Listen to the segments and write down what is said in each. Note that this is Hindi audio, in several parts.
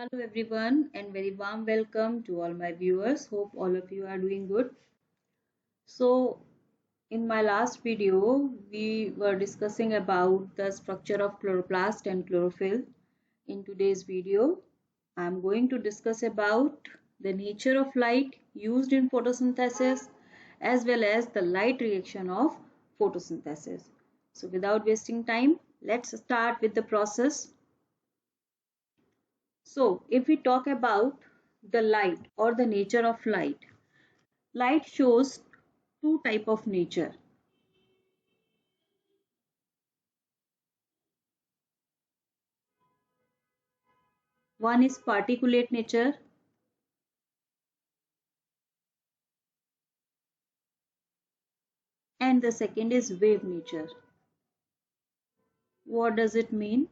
Hello everyone and very warm welcome to all my viewers. Hope all of you are doing good. So in my last video we were discussing about the structure of chloroplast and chlorophyll. In today's video I am going to discuss about the nature of light used in photosynthesis as well as the light reaction of photosynthesis. So without wasting time, let's start with the process. So, if we talk about the light or the nature of light, light shows two type of nature. One is particulate nature and the second is wave nature. What does it mean?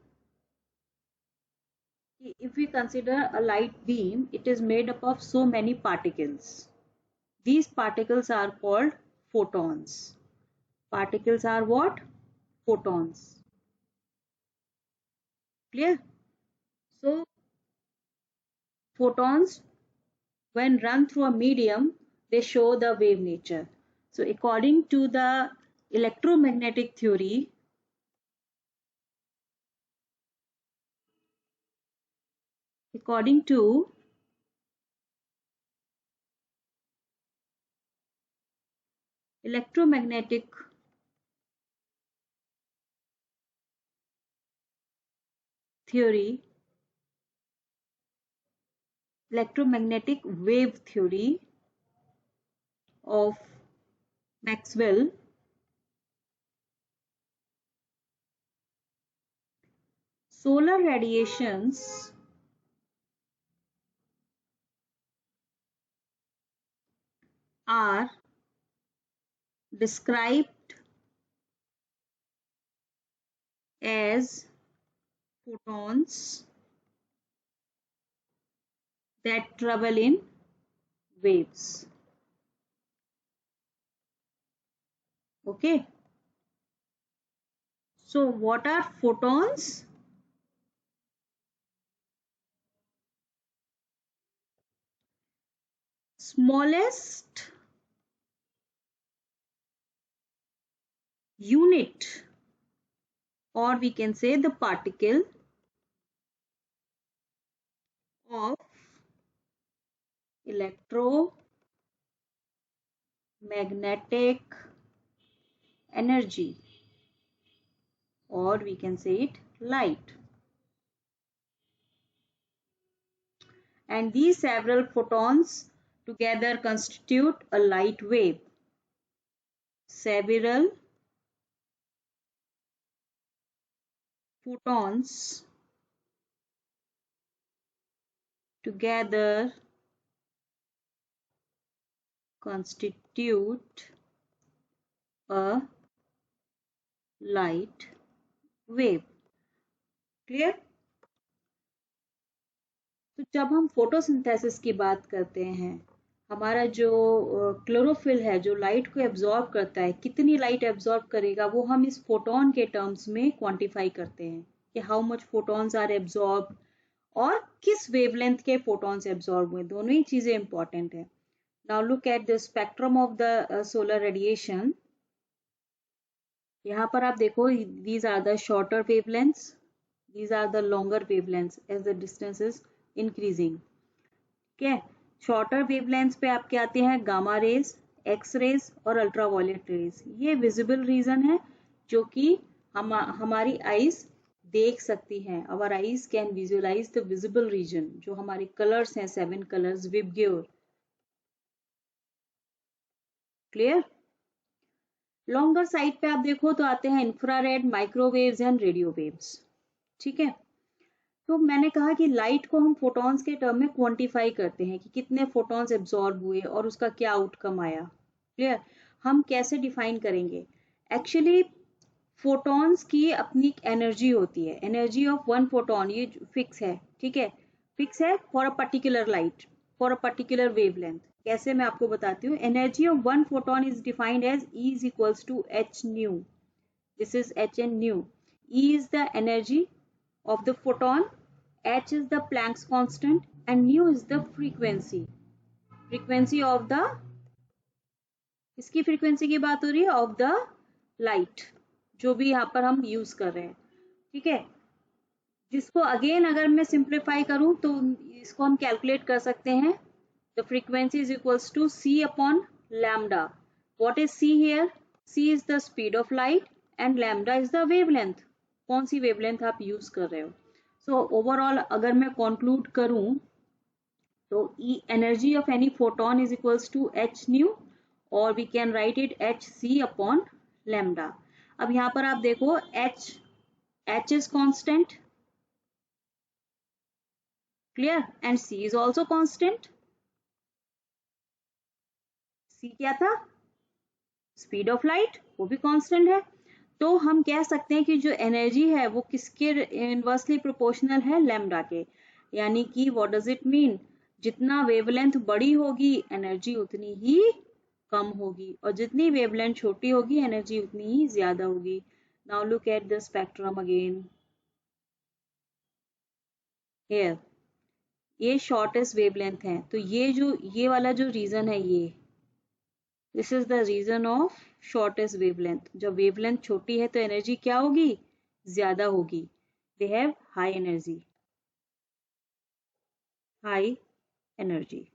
If we consider a light beam, it is made up of so many particles. These particles are called photons. Particles are what? Photons. Clear? So, photons when run through a medium, they show the wave nature. So according to the electromagnetic theory, according to electromagnetic theory, electromagnetic wave theory of Maxwell, solar radiations are described as photons that travel in waves. Okay. So what are photons? Smallest unit, or we can say the particle of electromagnetic energy, or we can say it light. And these several photons together constitute a light wave. Several photons together constitute a light wave. Clear? तो जब हम फोटोसिंथेसिस की बात करते हैं, हमारा जो क्लोरोफिल है जो लाइट को एब्जॉर्ब करता है, कितनी लाइट एब्जॉर्ब करेगा वो हम इस फोटोन के टर्म्स में क्वांटिफाई करते हैं कि how much photons are absorb और किस वेवलेंथ के फोटॉन्स एब्जॉर्ब हुए, दोनों ही चीजें इंपॉर्टेंट है. Now look at the spectrum of the solar radiation. यहाँ पर आप देखो, these are the shorter wavelengths, these are the longer wavelengths as the distance is increasing. ठीक है, शॉर्टर वेवलेंथ्स पे आपके आते हैं गामा रेज, एक्स रेज और अल्ट्रावायलेट रेज. ये विजिबल रीजन है जो कि हमारी आईज देख सकती हैं. Our eyes can visualise the visible region. जो हमारे कलर्स हैं, 7 colours VIBGYOR. Clear? Longer side पे आप देखो तो आते हैं infrared, microwaves and radio waves. ठीक है, तो मैंने कहा कि लाइट को हम फोटॉन्स के टर्म में क्वांटिफाई करते हैं कि कितने फोटॉन्स एब्जॉर्ब हुए और उसका क्या आउटकम आया. क्लियर? हम कैसे डिफाइन करेंगे? एक्चुअली फोटॉन्स की अपनी एनर्जी होती है. एनर्जी ऑफ वन फोटॉन ये फिक्स है. ठीक है, फिक्स है for a particular light, for a particular wavelength. कैसे, मैं आपको बताती हूँ. Energy of one photon is defined as E is equals to h nu. This is h and nu. E is the energy of the photon h is the Planck's constant and nu is the frequency of the, इसकी फ्रीक्वेंसी की बात हो रही है, ऑफ द लाइट, जो भी यहाँ पर हम यूज कर रहे हैं, ठीक है। जिसको अगेन अगर मैं सिंप्लीफाई करूं तो इसको हम कैलकुलेट कर सकते हैं, the frequency is equals to c upon lambda. What is c here? c is the speed of light and lambda is the wavelength, कौन सी वेवलेंथ आप यूज कर रहे हो। सो ओवरऑल अगर मैं कंक्लूड करूं तो energy of any photon is equals to h nu, और we can write it hc upon lambda. अब यहाँ पर आप देखो h is constant, clear, and c is also constant। c क्या था? स्पीड ऑफ लाइट, वो भी कांस्टेंट है। तो हम कह सकते हैं कि जो एनर्जी है वो किसके इनवर्सली प्रोपोर्शनल है? लैम्डा के। यानी कि व्हाट डज इट मीन? जितना वेवलेंथ बड़ी होगी एनर्जी उतनी ही कम होगी, और जितनी वेवलेंथ छोटी होगी एनर्जी उतनी ही ज्यादा होगी। Now look at the spectrum again here, ये शॉर्टेस्ट वेवलेंथ है, तो ये वाला जो रीजन है, ये this is the region of shortest wavelength. जब वेवलेंथ छोटी है तो एनर्जी क्या होगी? ज्यादा होगी, they have high energy, high energy.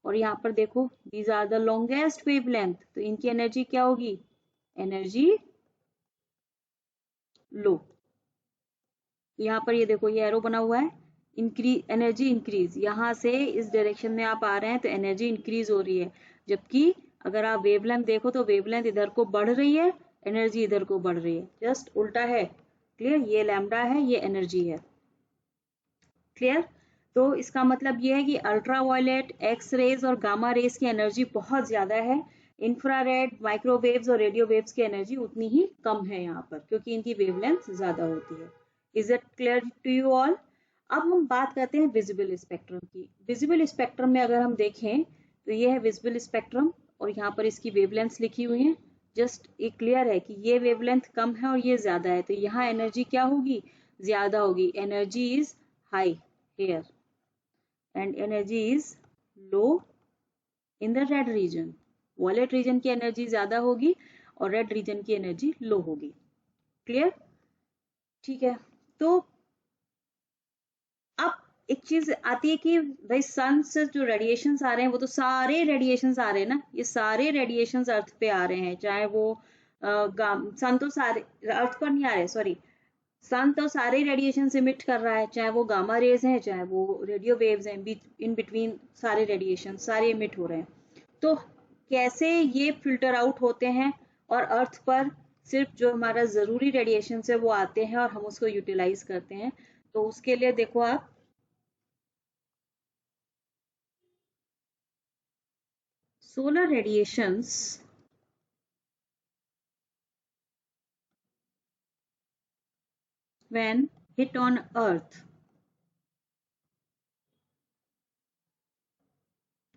और यहाँ पर देखो these are the longest wavelength, तो इनकी एनर्जी क्या होगी? Energy low. यहाँ पर ये देखो ये एरो बना हुआ है, एनर्जी इंक्रीज, यहाँ से इस डायरेक्शन में आप आ रहे हैं तो एनर्जी इंक्रीज हो रही है, जबकि अगर आप वेवलेंथ देखो तो वेवलेंथ इधर को बढ़ रही है, एनर्जी इधर को बढ़ रही है, जस्ट उल्टा है। क्लियर? ये लैम्डा है, ये एनर्जी है। क्लियर? तो इसका मतलब ये है कि अल्ट्रावायलेट, एक्स रेज और गामा रेज की एनर्जी बहुत ज्यादा है, इंफ्रारेड, माइक्रोवेव्स और रेडियो वेव्स की एनर्जी उतनी ही कम है यहाँ पर, क्योंकि इनकी वेवलेंथ ज्यादा होती है। Is it clear to you all? अब हम बात करते हैं विजिबल स्पेक्ट्रम की। विजिबल स्पेक्ट्रम में अगर हम देखें तो ये है विजिबल स्पेक्ट्रम, और यहाँ पर इसकी वेवलेंथ लिखी हुई है। जस्ट ये क्लियर है कि ये वेवलेंथ कम है और ये ज्यादा है, तो यहाँ एनर्जी क्या होगी? ज्यादा होगी। Energy is high here and energy is low in the red region। Violet region की एनर्जी ज्यादा होगी और रेड रीजन की एनर्जी लो होगी। क्लियर? ठीक है। तो अब एक चीज आती है कि भाई सन से जो रेडिएशंस आ रहे हैं वो तो सारे रेडिएशंस आ रहे हैं ना, ये सारे रेडिएशंस अर्थ पे आ रहे हैं, चाहे वो सन तो सारे अर्थ पर नहीं आ रहे, सॉरी, सन तो सारे रेडिएशन इमिट कर रहा है, चाहे वो गामा रेज हैं चाहे वो रेडियो वेव्स हैं, इन बिटवीन सारे रेडिएशन सारे इमिट हो रहे हैं। तो कैसे ये फिल्टर आउट होते हैं और अर्थ पर सिर्फ जो हमारा जरूरी रेडिएशन है वो आते हैं और हम उसको यूटिलाइज करते हैं। तो उसके लिए देखो आप, solar radiations when hit on earth,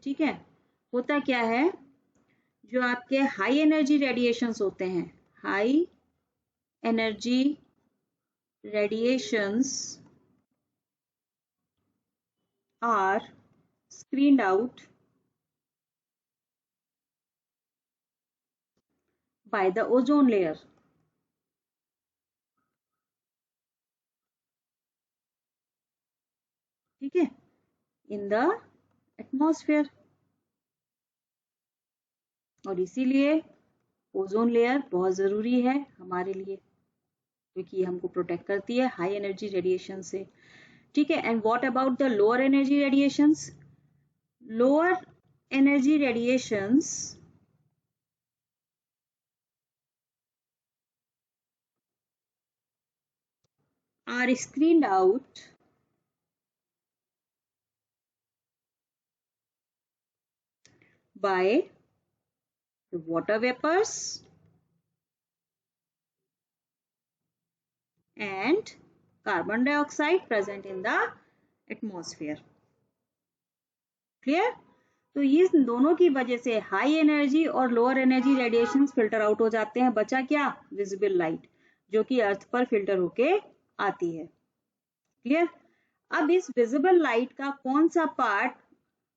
ठीक है, होता क्या है, जो आपके हाई एनर्जी रेडिएशंस होते हैं, high energy radiations are screened out by the ozone layer। ठीक है, इन द एटमॉस्फेयर, और इसीलिए ओजोन लेयर बहुत जरूरी है हमारे लिए, क्योंकि हमको प्रोटेक्ट करती है हाई एनर्जी रेडिएशन से। ठीक है, and what about the lower energy radiations? Lower energy radiations are screened out by the water vapors and carbon dioxide present in the atmosphere। Clear? तो ये दोनों की वजह से हाई एनर्जी और lower energy radiation filter out हो जाते हैं, बचा क्या? विजिबल लाइट, जो कि अर्थ पर फिल्टर होके आती है। क्लियर? अब इस विजिबल लाइट का कौन सा पार्ट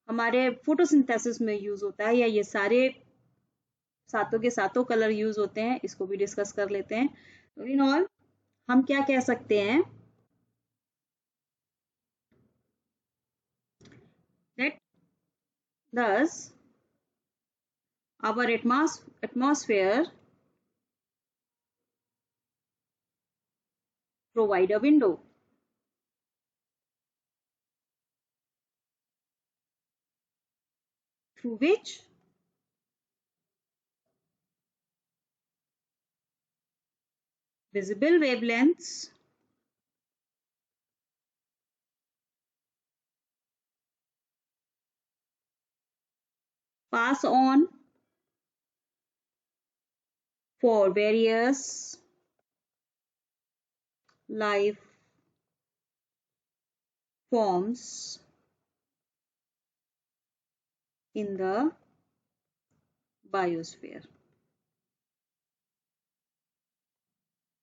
हमारे फोटोसिंथेसिस में यूज होता है, या ये सारे सातों के सातों कलर यूज होते हैं, इसको भी डिस्कस कर लेते हैं। तो इन ऑल हम क्या कह सकते हैं, that thus our atmosphere provide a window through which visible wavelengths pass on for various life forms in the biosphere।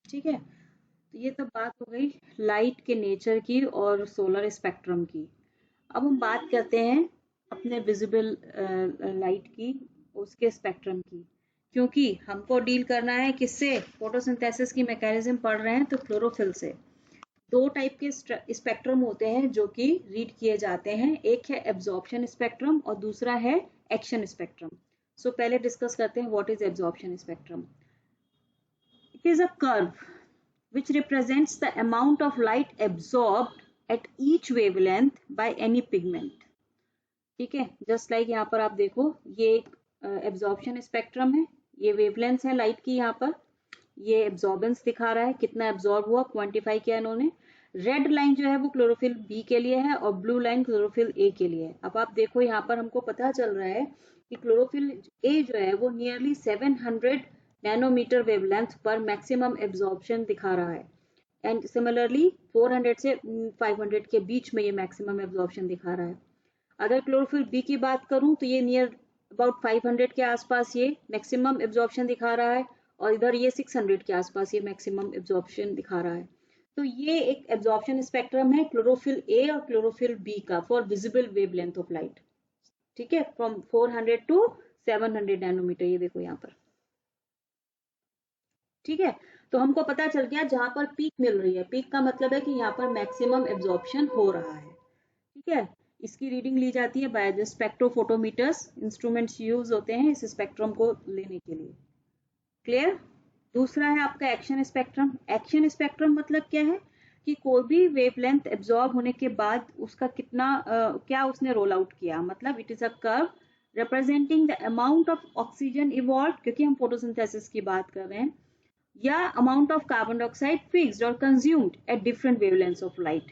ठीक है, तो ये तो बात हो गई लाइट के नेचर की और सोलर स्पेक्ट्रम की। अब हम बात करते हैं अपने विजिबल लाइट की, उसके स्पेक्ट्रम की, क्योंकि हमको डील करना है किससे, फोटोसिंथेसिस की मैकेनिज्म पढ़ रहे हैं तो क्लोरोफिल से। दो टाइप के स्पेक्ट्रम होते हैं जो कि रीड किए जाते हैं, एक है एब्जॉर्प्शन स्पेक्ट्रम और दूसरा है एक्शन स्पेक्ट्रम। सो पहले डिस्कस करते हैं what is absorption spectrum. It is a curve which represents the amount of light absorbed at each wavelength by any pigment। ठीक है, जस्ट लाइक यहाँ पर आप देखो, ये एक एब्जॉर्प्शन स्पेक्ट्रम है, ये वेवलेंथ है लाइट की, यहाँ पर ये एब्जॉर्बेंस दिखा रहा है कितना एब्जॉर्ब हुआ, क्वांटिफाई किया इन्होंने। रेड लाइन जो है वो क्लोरोफिल बी के लिए है और ब्लू लाइन क्लोरोफिल ए के लिए है। अब आप देखो यहाँ पर हमको पता चल रहा है कि क्लोरोफिल ए जो है वो नियरली 700 नैनोमीटर वेवलेंथ पर मैक्सिमम एब्जॉर्प्शन दिखा रहा है, एंड सिमिलरली 400 से 500 के बीच में ये मैक्सिमम एब्जॉर्प्शन दिखा रहा है। अगर क्लोरोफिल बी की बात करूं तो ये नियर अबाउट 500 के आसपास ये मैक्सिमम एब्जॉर्प्शन दिखा रहा है, और इधर ये 600 के आसपास ये मैक्सिमम एब्जॉर्प्शन दिखा रहा है। तो ये एक एब्जॉर्प्शन स्पेक्ट्रम है क्लोरोफिल ए और क्लोरोफिल बी का for visible wavelength of light. ठीक है, फ्रॉम 400 टू 700 नैनोमीटर, ये देखो यहाँ पर। ठीक है, तो हमको पता चल गया जहां पर पीक मिल रही है, पीक का मतलब है कि यहाँ पर मैक्सिमम एब्जॉर्प्शन हो रहा है। ठीक है, इसकी रीडिंग ली जाती है बाय द स्पेक्ट्रोफोटोमीटर्स, इंस्ट्रूमेंट्स यूज होते हैं इस स्पेक्ट्रम को लेने के लिए। क्लियर। दूसरा है आपका एक्शन स्पेक्ट्रम। एक्शन स्पेक्ट्रम मतलब क्या है कि कोई भी वेवलेंथ एब्जॉर्ब होने के बाद उसका कितना क्या उसने रोल आउट किया, मतलब it is a curve representing the amount of oxygen evolve, क्योंकि हम फोटोसिंथेसिस की बात कर रहे हैं, या amount of carbon dioxide fixed और consumed at different wavelengths of light.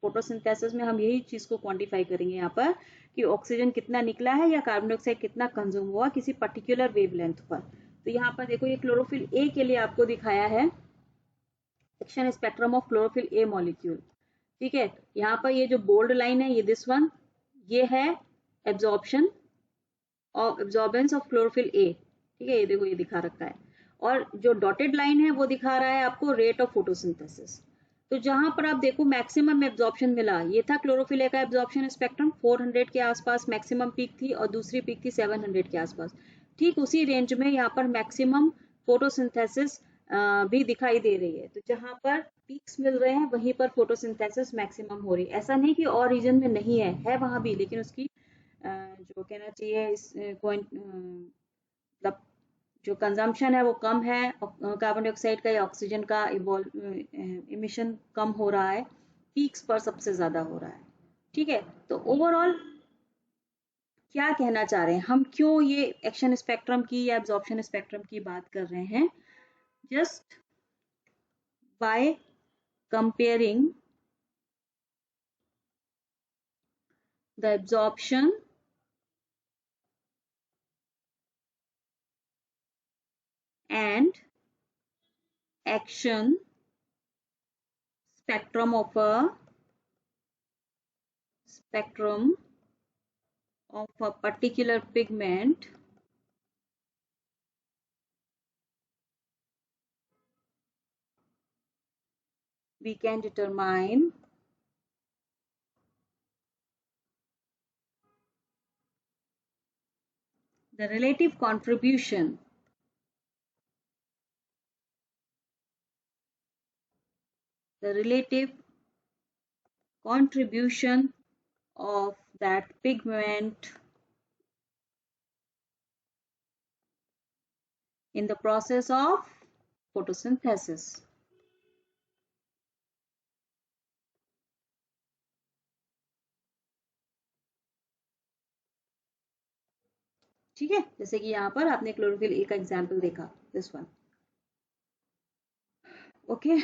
Photosynthesis में हम यही चीज को क्वांटिफाई करेंगे यहाँ पर कि ऑक्सीजन कितना निकला है या कार्बन डाइऑक्साइड कितना कंज्यूम हुआ किसी पर्टिकुलर वेवलेंथ पर। तो यहाँ पर देखो, ये क्लोरोफिल ए के लिए आपको दिखाया है action spectrum of chlorophyll A molecule. ठीक है, यहाँ पर ये जो बोल्ड लाइन है, ये दिस वन, ये है एब्जॉर्प्शन और एब्जॉर्बेंस ऑफ क्लोरोफिल ए। ठीक है, ये देखो ये दिखा रखा है, और जो डॉटेड लाइन है वो दिखा रहा है आपको रेट ऑफ फोटोसिंथेसिस। तो जहां पर आप देखो मैक्सिमम एब्जॉर्प्शन मिला, ये था क्लोरोफिल ए का एब्जॉर्प्शन स्पेक्ट्रम, 400 के आसपास मैक्सिमम पीक थी और दूसरी पीक थी 700 के आसपास। ठीक उसी रेंज में यहाँ पर मैक्सिमम फोटोसिंथेसिस भी दिखाई दे रही है। तो जहां पर पीक्स मिल रहे हैं वहीं पर फोटोसिंथेसिस मैक्सिमम हो रही है। ऐसा नहीं कि और रीजन में नहीं है वहां भी, लेकिन उसकी जो कहना चाहिए इस मतलब जो कंजम्पशन है वो कम है, कार्बन डाइऑक्साइड का या ऑक्सीजन का इमिशन कम हो रहा है, पीक्स पर सबसे ज्यादा हो रहा है। ठीक है, तो ओवरऑल क्या कहना चाह रहे हैं हम, क्यों ये एक्शन स्पेक्ट्रम की या एब्जॉर्प्शन स्पेक्ट्रम की बात कर रहे हैं, just by comparing the absorption and action spectrum of a spectrum of a particular pigment, we can determine the relative contribution of that pigment in the process of photosynthesis. ठीक है, जैसे कि यहाँ पर आपने क्लोरोफिल ए का एग्जाम्पल देखा, this one. Okay,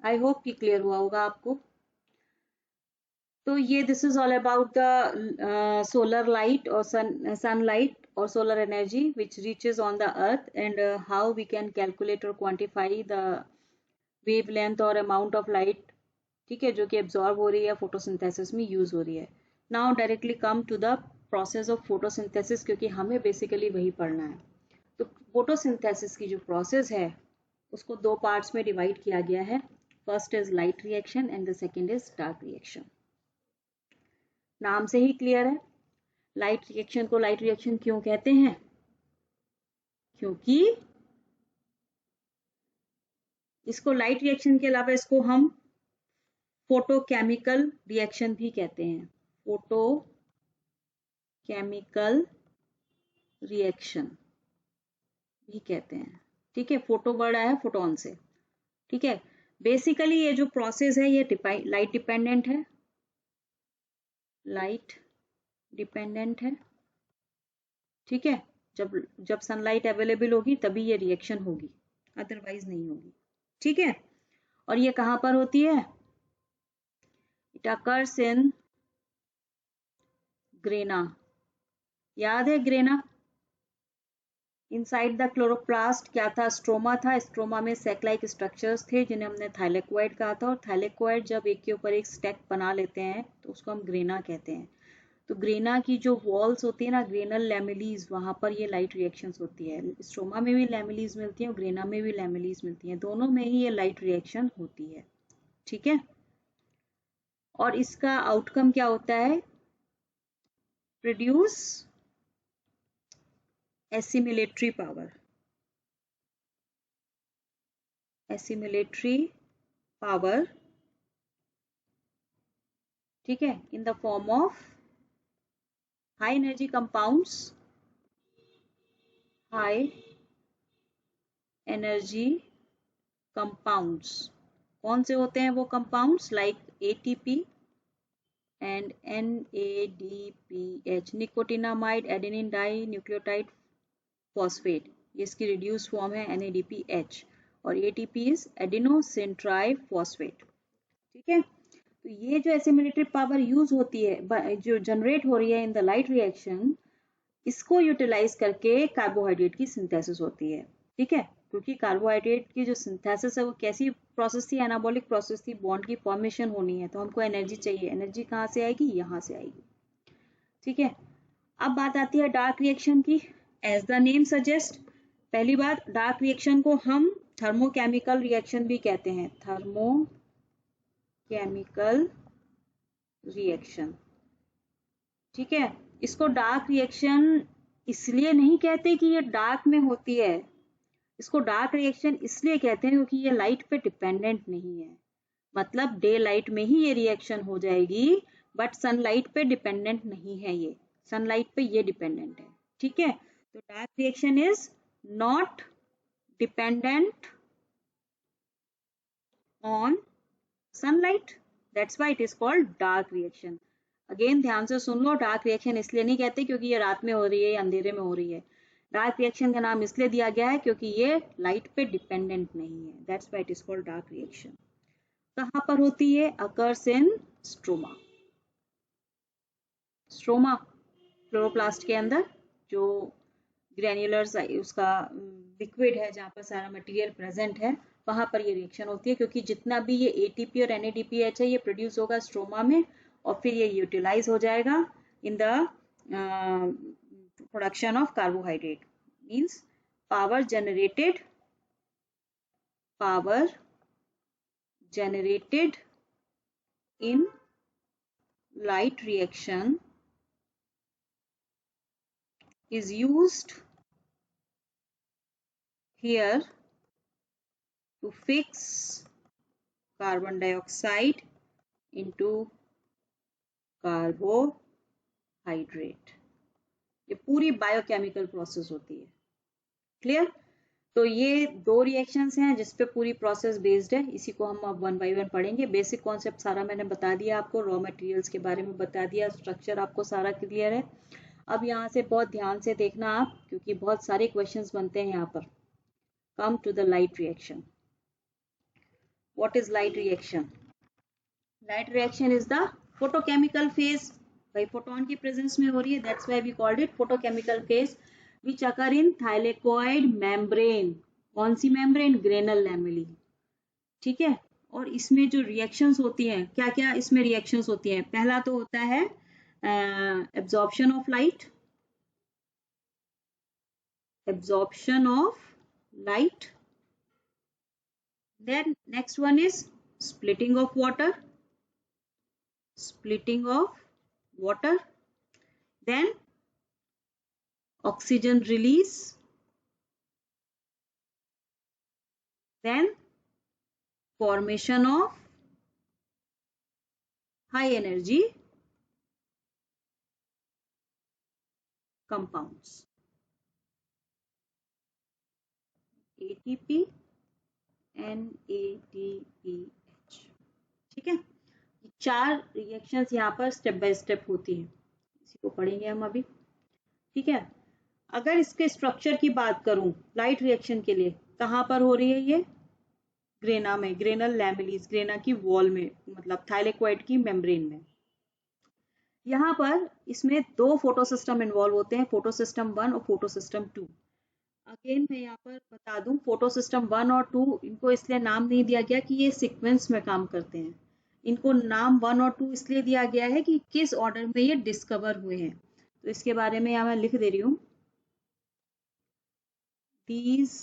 I hope कि क्लियर हुआ होगा आपको. तो ये this is all about the solar light और sunlight or solar energy which reaches on the earth, and how we can calculate or quantify the wavelength or amount of light, ठीक है, जो कि absorb हो रही है photosynthesis में यूज हो रही है. Now directly come to the process of photosynthesis, क्योंकि हमें बेसिकली वही पढ़ना है. तो photosynthesis की जो प्रोसेस है उसको दो पार्ट्स में डिवाइड किया गया है. First is light reaction and the second is dark reaction. नाम से ही क्लियर है, लाइट रिएक्शन को लाइट रिएक्शन क्यों कहते हैं? क्योंकि इसको लाइट रिएक्शन के अलावा इसको हम फोटोकेमिकल रिएक्शन भी कहते हैं. फोटोकेमिकल रिएक्शन भी कहते हैं. ठीक है, फोटो वर्ड आया फोटोन से. ठीक है, बेसिकली ये जो प्रोसेस है ये लाइट डिपेंडेंट है. लाइट डिपेंडेंट है. ठीक है, जब सनलाइट अवेलेबल होगी तभी ये रिएक्शन होगी, अदरवाइज नहीं होगी. ठीक है, और ये कहां पर होती है? It occurs in grana. याद है ग्रेना? इनसाइड द क्लोरोप्लास्ट क्या था? स्ट्रोमा था. स्ट्रोमा में सेक लाइक स्ट्रक्चर्स थे जिन्हें हमने थाइलेकोइड कहा था, और थाइलेकोइड जब एक के ऊपर एक स्टैक बना लेते हैं तो उसको हम ग्रेना कहते हैं. तो ग्रेना की जो वॉल्स होती है ना, ग्रेनल लैमेलीज, वहां पर ये लाइट रिएक्शंस होती है. स्ट्रोमा में भी लैमेलीज मिलती है और ग्रेना में भी लैमेलीज मिलती है, दोनों में ही ये लाइट रिएक्शन होती है. ठीक है, और इसका आउटकम क्या होता है? Produce assimilatory power. Assimilatory power, ठीक है, in the form of high energy compounds. High energy compounds कौन से होते हैं वो compounds? Like ATP and NADPH. Nicotinamide, adenine dinucleotide phosphate, ये इसकी रिड्यूस फॉर्म है NADPH, और ATP इज एडिनोसिन ट्राइफॉस्फेट. ठीक है, तो ये जो एसिमिलेटरी पावर यूज होती है, जो जनरेट हो रही है इन द लाइट रिएक्शन, इसको यूटिलाइज करके कार्बोहाइड्रेट की सिंथेसिस होती है. ठीक है, क्योंकि कार्बोहाइड्रेट की जो सिंथेसिस है वो कैसी प्रोसेस थी? एनाबॉलिक प्रोसेस थी. बॉन्ड की फॉर्मेशन होनी है तो हमको एनर्जी चाहिए. एनर्जी कहाँ से आएगी? यहाँ से आएगी. ठीक है, अब बात आती है डार्क रिएक्शन की. एज द नेम सजेस्ट, पहली बात, डार्क रिएक्शन को हम थर्मोकेमिकल रिएक्शन भी कहते हैं. Thermochemical reaction. ठीक है, इसको डार्क रिएक्शन इसलिए नहीं कहते कि ये डार्क में होती है. इसको डार्क रिएक्शन इसलिए कहते हैं क्योंकि ये लाइट पे डिपेंडेंट नहीं है. मतलब डे लाइट में ही ये रिएक्शन हो जाएगी, बट सनलाइट पे डिपेंडेंट नहीं है. ये सनलाइट पे ये डिपेंडेंट है. ठीक है, तो dark reaction is not dependent on sunlight, that's why it is called dark reaction. Again ध्यान से सुन लो, डार्क रिएक्शन इसलिए नहीं कहते क्योंकि ये रात में हो रही है या अंधेरे में हो रही है. डार्क रिएक्शन का नाम इसलिए दिया गया है क्योंकि ये लाइट पे डिपेंडेंट नहीं है. That's why it is called dark reaction. कहां पर होती है? Occurs in stroma. Stroma chloroplast के अंदर जो ग्रेन्युलर उसका लिक्विड है, जहां पर सारा मटेरियल प्रेजेंट है, वहां पर ये रिएक्शन होती है. क्योंकि जितना भी ये ATP और NADPH है ये प्रोड्यूस होगा स्ट्रोमा में, और फिर ये यूटिलाइज हो जाएगा in the production of carbohydrate. Means power generated in light reaction is used here to fix carbon dioxide into carbohydrate. ये पूरी बायोकेमिकल प्रोसेस होती है। क्लियर? तो ये दो रिएक्शंस हैं जिस पे पूरी प्रोसेस बेस्ड है। इसी को हम अब वन बाय वन पढ़ेंगे। बेसिक कॉन्सेप्ट सारा मैंने बता दिया आपको, रॉ मटेरियल्स के बारे में बता दिया, स्ट्रक्चर आपको सारा क्लियर है। अब यहाँ से बहुत ध्यान से देखना आप, क्योंकि बहुत सारे क्वेश्चंस बनते हैं यहाँ पर। Come to the light reaction. What is light reaction? Light reaction is the photochemical phase. भाई फोटोन की प्रेजेंस में हो रही है, that's why we called it photochemical phase which occur in thylakoid membrane. कौन सी मेम्ब्रेन? Granal lamellae. ठीक है। और इसमें जो रिएक्शंस होती हैं, क्या क्या इसमें रिएक्शंस होती हैं? पहला तो होता है absorption of light, absorption of light. Then next one is splitting of water, splitting of water, then oxygen release, then formation of high energy compounds, ATP, NADPH। ठीक है, चार रिएक्शंस यहाँ पर स्टेप बाय स्टेप होती है, इसी को पढ़ेंगे हम अभी। ठीक है। अगर इसके स्ट्रक्चर की बात करूं लाइट रिएक्शन के लिए, कहाँ पर हो रही है ये? ग्रेना में, ग्रेनल लैमेलीज, ग्रेना की वॉल में, मतलब थाइलेकोइड की मेम्ब्रेन में। यहाँ पर इसमें दो फोटो सिस्टम इन्वॉल्व होते हैं, फोटो सिस्टम 1 और फोटो सिस्टम 2। अगेन मैं यहाँ पर बता दूं, फोटो सिस्टम 1 और 2 इनको इसलिए नाम नहीं दिया गया कि ये सीक्वेंस में काम करते हैं। इनको नाम 1 और 2 इसलिए दिया गया है कि किस ऑर्डर में ये डिस्कवर हुए हैं। तो इसके बारे में यहाँ मैं लिख दे रही हूँ। These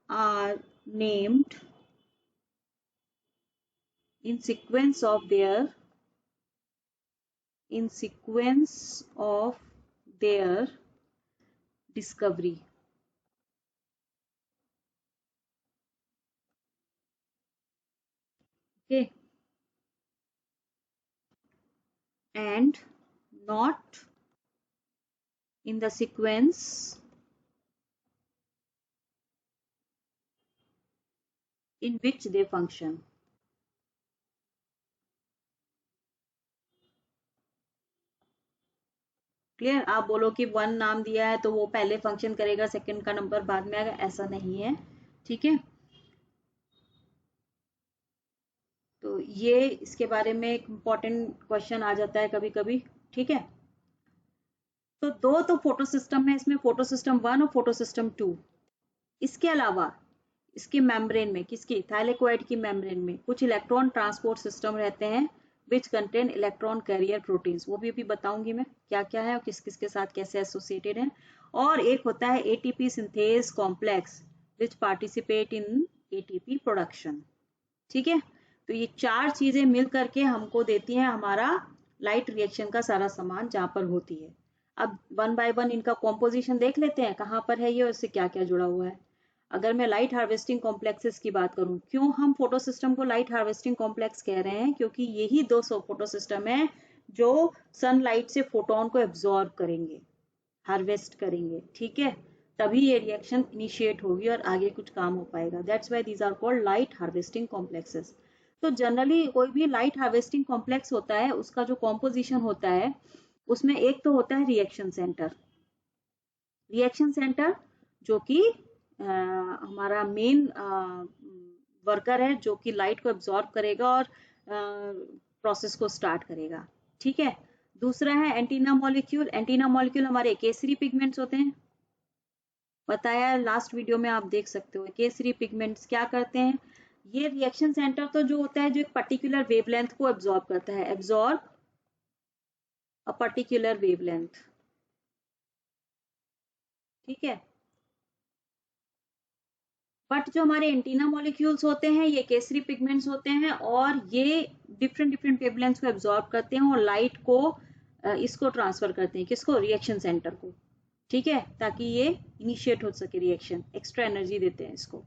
are named in sequence of their discovery. Okay, and not in the sequence in which they function. Clear? आप बोलो कि 1 नाम दिया है तो वो पहले फंक्शन करेगा, सेकंड का नंबर बाद में आएगा, ऐसा नहीं है। ठीक है, तो ये इसके बारे में एक इम्पॉर्टेंट क्वेश्चन आ जाता है कभी कभी। ठीक है, तो दो तो फोटो सिस्टम है इसमें, फोटो सिस्टम 1 और फोटो सिस्टम 2। इसके अलावा इसकी मेम्ब्रेन में, किसकी? थाइलेकोइड की मेम्ब्रेन में कुछ इलेक्ट्रॉन ट्रांसपोर्ट सिस्टम रहते हैं which contain electron carrier proteins. वो भी बताऊंगी मैं क्या क्या है और किस किस के साथ कैसे एसोसिएटेड है। और एक होता है ATP synthase complex which participate in ATP production. ठीक है, तो ये चार चीजें मिल करके हमको देती हैं हमारा लाइट रिएक्शन का सारा सामान जहां पर होती है। अब वन बाय वन इनका कॉम्पोजिशन देख लेते हैं, कहाँ पर है ये और इससे क्या क्या जुड़ा हुआ है। अगर मैं लाइट हार्वेस्टिंग कॉम्प्लेक्सेस की बात करूं, क्यों हम फोटो सिस्टम को लाइट हार्वेस्टिंग कॉम्प्लेक्स कह रहे हैं? क्योंकि यही दो फोटो सिस्टम है जो सनलाइट से फोटोन को एब्जॉर्ब करेंगे, हार्वेस्ट करेंगे। ठीक है, तभी ये रिएक्शन इनिशिएट होगी और आगे कुछ काम हो पाएगा। That's why these are called light harvesting complexes. तो जनरली कोई भी लाइट हार्वेस्टिंग कॉम्प्लेक्स होता है, उसका जो कॉम्पोजिशन होता है उसमें एक तो होता है रिएक्शन सेंटर। रिएक्शन सेंटर जो कि हमारा मेन वर्कर है, जो कि लाइट को एब्जॉर्ब करेगा और प्रोसेस को स्टार्ट करेगा। ठीक है, दूसरा है एंटीना मॉलिक्यूल। एंटीना मॉलिक्यूल हमारे केसरी पिगमेंट्स होते हैं, बताया लास्ट वीडियो में, आप देख सकते हो। केसरी पिगमेंट्स क्या करते हैं? ये रिएक्शन सेंटर तो जो होता है जो एक पर्टिकुलर वेवलेंथ को एब्जॉर्ब करता है, एब्जॉर्ब अ पर्टिकुलर वेवलेंथ। ठीक है, बट जो हमारे एंटीना मॉलिक्यूल्स होते हैं ये केसरी पिगमेंट्स होते हैं और ये डिफरेंट डिफरेंट वेवलेंथ्स को एब्जॉर्ब करते हैं और लाइट को इसको ट्रांसफर करते हैं, किसको? रिएक्शन सेंटर को। ठीक है, ताकि ये इनिशिएट हो सके रिएक्शन, एक्स्ट्रा एनर्जी देते हैं इसको।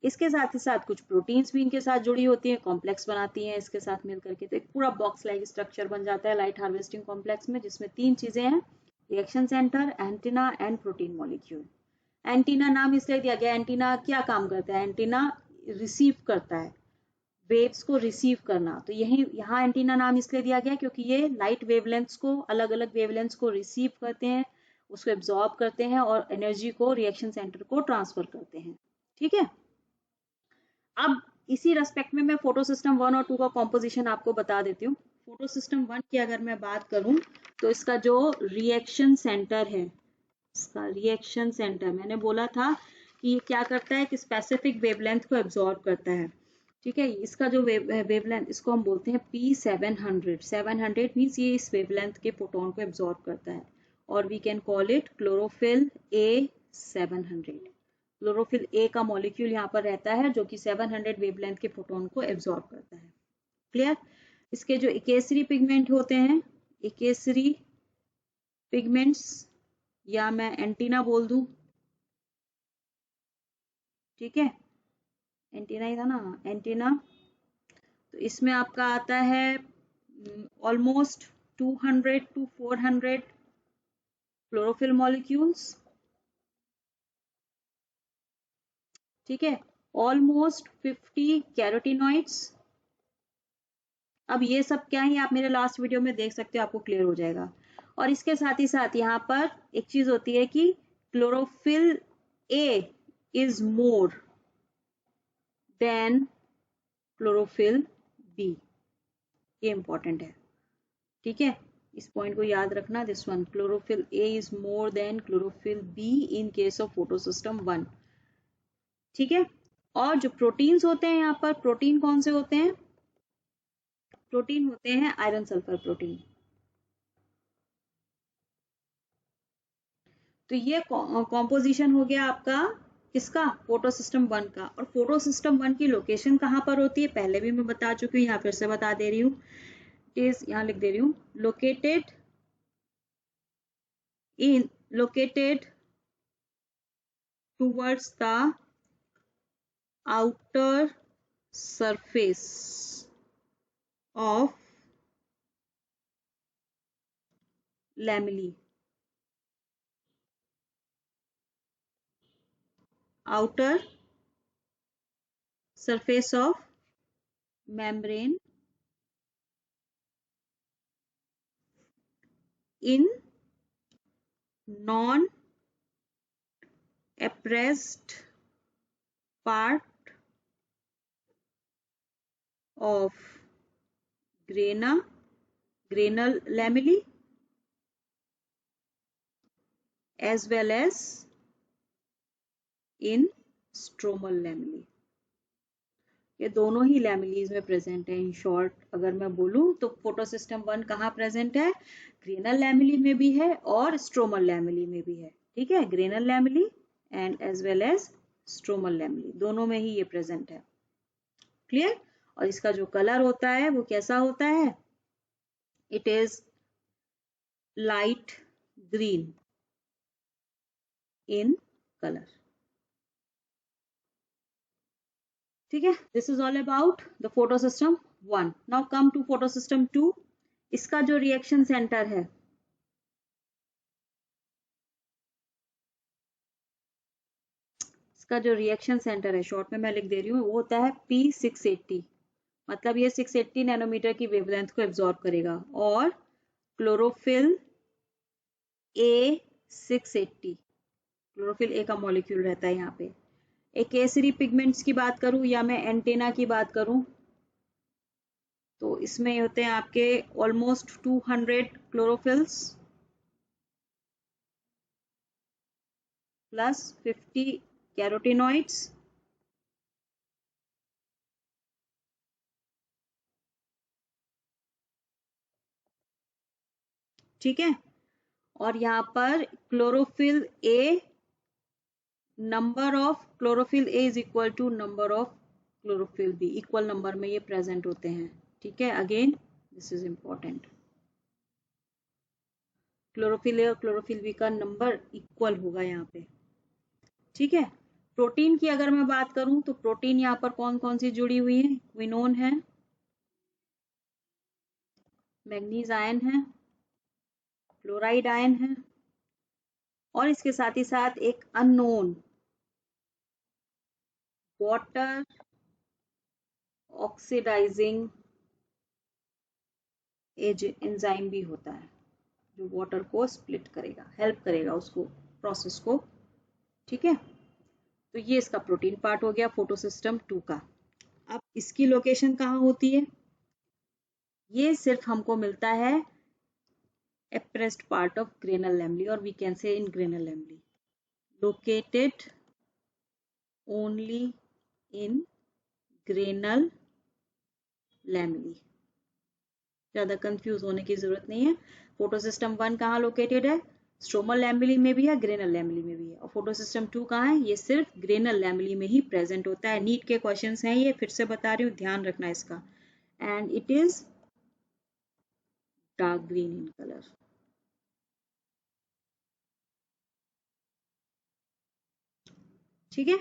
इसके साथ ही साथ कुछ प्रोटीन्स भी इनके साथ जुड़ी होती हैं, कॉम्प्लेक्स बनाती हैं इसके साथ मिल करके, तो एक पूरा बॉक्स लाइक स्ट्रक्चर बन जाता है लाइट हार्वेस्टिंग कॉम्प्लेक्स में, जिसमें 3 चीजें हैं, reaction centre, antenna and protein molecule. Antenna नाम इसलिए दिया गया, एंटीना क्या काम करता है, एंटीना रिसीव करता है, वेव्स को रिसीव करना, तो यही यहाँ एंटीना नाम इसलिए दिया गया क्योंकि ये लाइट वेवलेंथ्स को, अलग अलग वेवलेंथ्स को रिसीव करते हैं, उसको एब्जॉर्ब करते हैं और एनर्जी को रिएक्शन सेंटर को ट्रांसफर करते हैं। ठीक है, अब इसी रेस्पेक्ट में मैं फोटो सिस्टम 1 और 2 का कॉम्पोजिशन आपको बता देती हूँ। फोटो सिस्टम 1 की अगर मैं बात करूं तो इसका जो रिएक्शन सेंटर है, इसका रिएक्शन सेंटर मैंने बोला था कि ये क्या करता है कि स्पेसिफिक वेवलेंथ को एब्जॉर्ब करता है। ठीक है, इसका जो वेवलेंथ, इसको हम बोलते हैं P700। 700 मीन्स ये इस वेवलेंथ के फोटोन को एब्जॉर्ब करता है, और we can call it chlorophyll A700। Chlorophyll A का मॉलिक्यूल यहाँ पर रहता है जो कि 700 वेवलेंथ के फोटोन को एब्जॉर्ब करता है। क्लियर? इसके जो इकेसरी पिगमेंट होते हैं, इकेसरी पिगमेंट्स, या मैं एंटीना बोल दूं, ठीक है, एंटीना ही था ना, एंटीना, तो इसमें आपका आता है ऑलमोस्ट 200 to 400 क्लोरोफिल मॉलिक्यूल्स। ठीक है, ऑलमोस्ट 50 कैरोटीनॉइड्स। अब ये सब क्या है आप मेरे लास्ट वीडियो में देख सकते हो, आपको क्लियर हो जाएगा। और इसके साथ ही साथ यहाँ पर एक चीज होती है कि chlorophyll A is more than chlorophyll B, ये इंपॉर्टेंट है। ठीक है, इस पॉइंट को याद रखना, this one, chlorophyll A is more than chlorophyll B in case of photosystem 1। ठीक है, और जो प्रोटीन्स होते हैं यहाँ पर, प्रोटीन कौन से होते हैं, प्रोटीन होते हैं आयरन सल्फर प्रोटीन। तो ये कॉम्पोजिशन हो गया आपका किसका, फोटो सिस्टम 1 का। और फोटो सिस्टम 1 की लोकेशन कहाँ पर होती है, पहले भी मैं बता चुकी हूँ, यहाँ फिर से बता दे रही हूँ, इज, यहाँ लिख दे रही हूँ, located towards the outer surface of lamellae, outer surface of membrane in non appressed part of granal lamellae as well as in stromal lamellae। ये दोनों ही लैमिलीज में प्रेजेंट है। इन शॉर्ट अगर मैं बोलूं तो फोटोसिस्टम 1 कहाँ प्रेजेंट है, ग्रेनल लैमिली में भी है और स्ट्रोमल लैमिली में भी है। ठीक है, granal lamellae and as well as stromal lamellae, दोनों में ही ये प्रेजेंट है। क्लियर? और इसका जो कलर होता है वो कैसा होता है, it is light green in colour. ठीक है, this is all about the photo system 1। Now come to photo system 2। इसका जो रिएक्शन सेंटर है, इसका जो रिएक्शन सेंटर है, शॉर्ट में मैं लिख दे रही हूँ, वो होता है P680। मतलब ये 680 नैनोमीटर की वेवलेंथ को एब्जॉर्ब करेगा। और क्लोरोफिल A680, क्लोरोफिल ए का मॉलिक्यूल रहता है यहाँ पे। एक केसरी पिगमेंट्स की बात करूं या मैं एंटेना की बात करूं तो इसमें होते हैं आपके ऑलमोस्ट 200 क्लोरोफिल्स प्लस 50 कैरोटीनॉइड्स। ठीक है, और यहाँ पर chlorophyll A, number of chlorophyll A is equal to number of chlorophyll B, equal number में ये प्रेजेंट होते हैं। ठीक है, again this is important. Chlorophyll A और क्लोरोफिल बी का नंबर इक्वल होगा यहाँ पे, ठीक है। प्रोटीन की अगर मैं बात करूं तो प्रोटीन यहाँ पर कौन कौन सी जुड़ी हुई है, क्विनोन है, मैग्नीज आयन है, फ्लोराइड आयन है, और इसके साथ ही साथ एक अननोन वाटर ऑक्सीडाइजिंग एंजाइम भी होता है, जो वाटर को स्प्लिट करेगा, हेल्प करेगा उसको प्रोसेस को, ठीक है। तो ये इसका प्रोटीन पार्ट हो गया फोटोसिस्टम 2 का। अब इसकी लोकेशन कहाँ होती है, ये सिर्फ हमको मिलता है appressed part of granal lamellae, और we can see in granal lamellae, located only in granal lamellae. ज्यादा कंफ्यूज होने की जरूरत नहीं है। फोटोसिस्टम 1 कहाँ लोकेटेड है, स्ट्रोमल लैमेली में भी है, ग्रेनल लैमेली में भी है, और फोटोसिस्टम 2 कहाँ है, ये सिर्फ ग्रेनल लैमेली में ही प्रेजेंट होता है। नीट के क्वेश्चंस हैं ये, फिर से बता रही हूँ, ध्यान रखना इसका। And it is dark green in colour. ठीक है,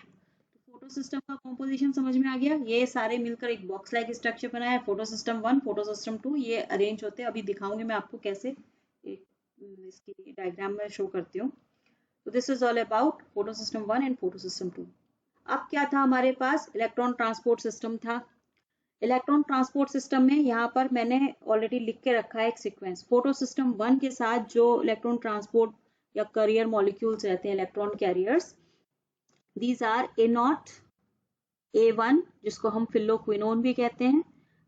फोटोसिस्टम का कॉम्पोजिशन समझ में आ गया। ये सारे मिलकर एक बॉक्स लाइक स्ट्रक्चर बनाया है, फोटोसिस्टम 1, फोटोसिस्टम 2, ये अरेंज होते हैं। अभी दिखाऊंगी मैं आपको कैसे, एक इसकी डायग्राम में शो करती हूँ। तो this is all about photosystem 1 and photosystem 2। अब क्या था हमारे पास, इलेक्ट्रॉन ट्रांसपोर्ट सिस्टम था। इलेक्ट्रॉन ट्रांसपोर्ट सिस्टम में यहाँ पर मैंने ऑलरेडी लिख के रखा है एक सीक्वेंस। फोटोसिस्टम 1 के साथ जो इलेक्ट्रॉन ट्रांसपोर्ट या कैरियर मॉलिक्यूल्स रहते हैं, electron carriers, these are A0, A1 जिसको हम फिल्लोक्विनोन भी कहते हैं,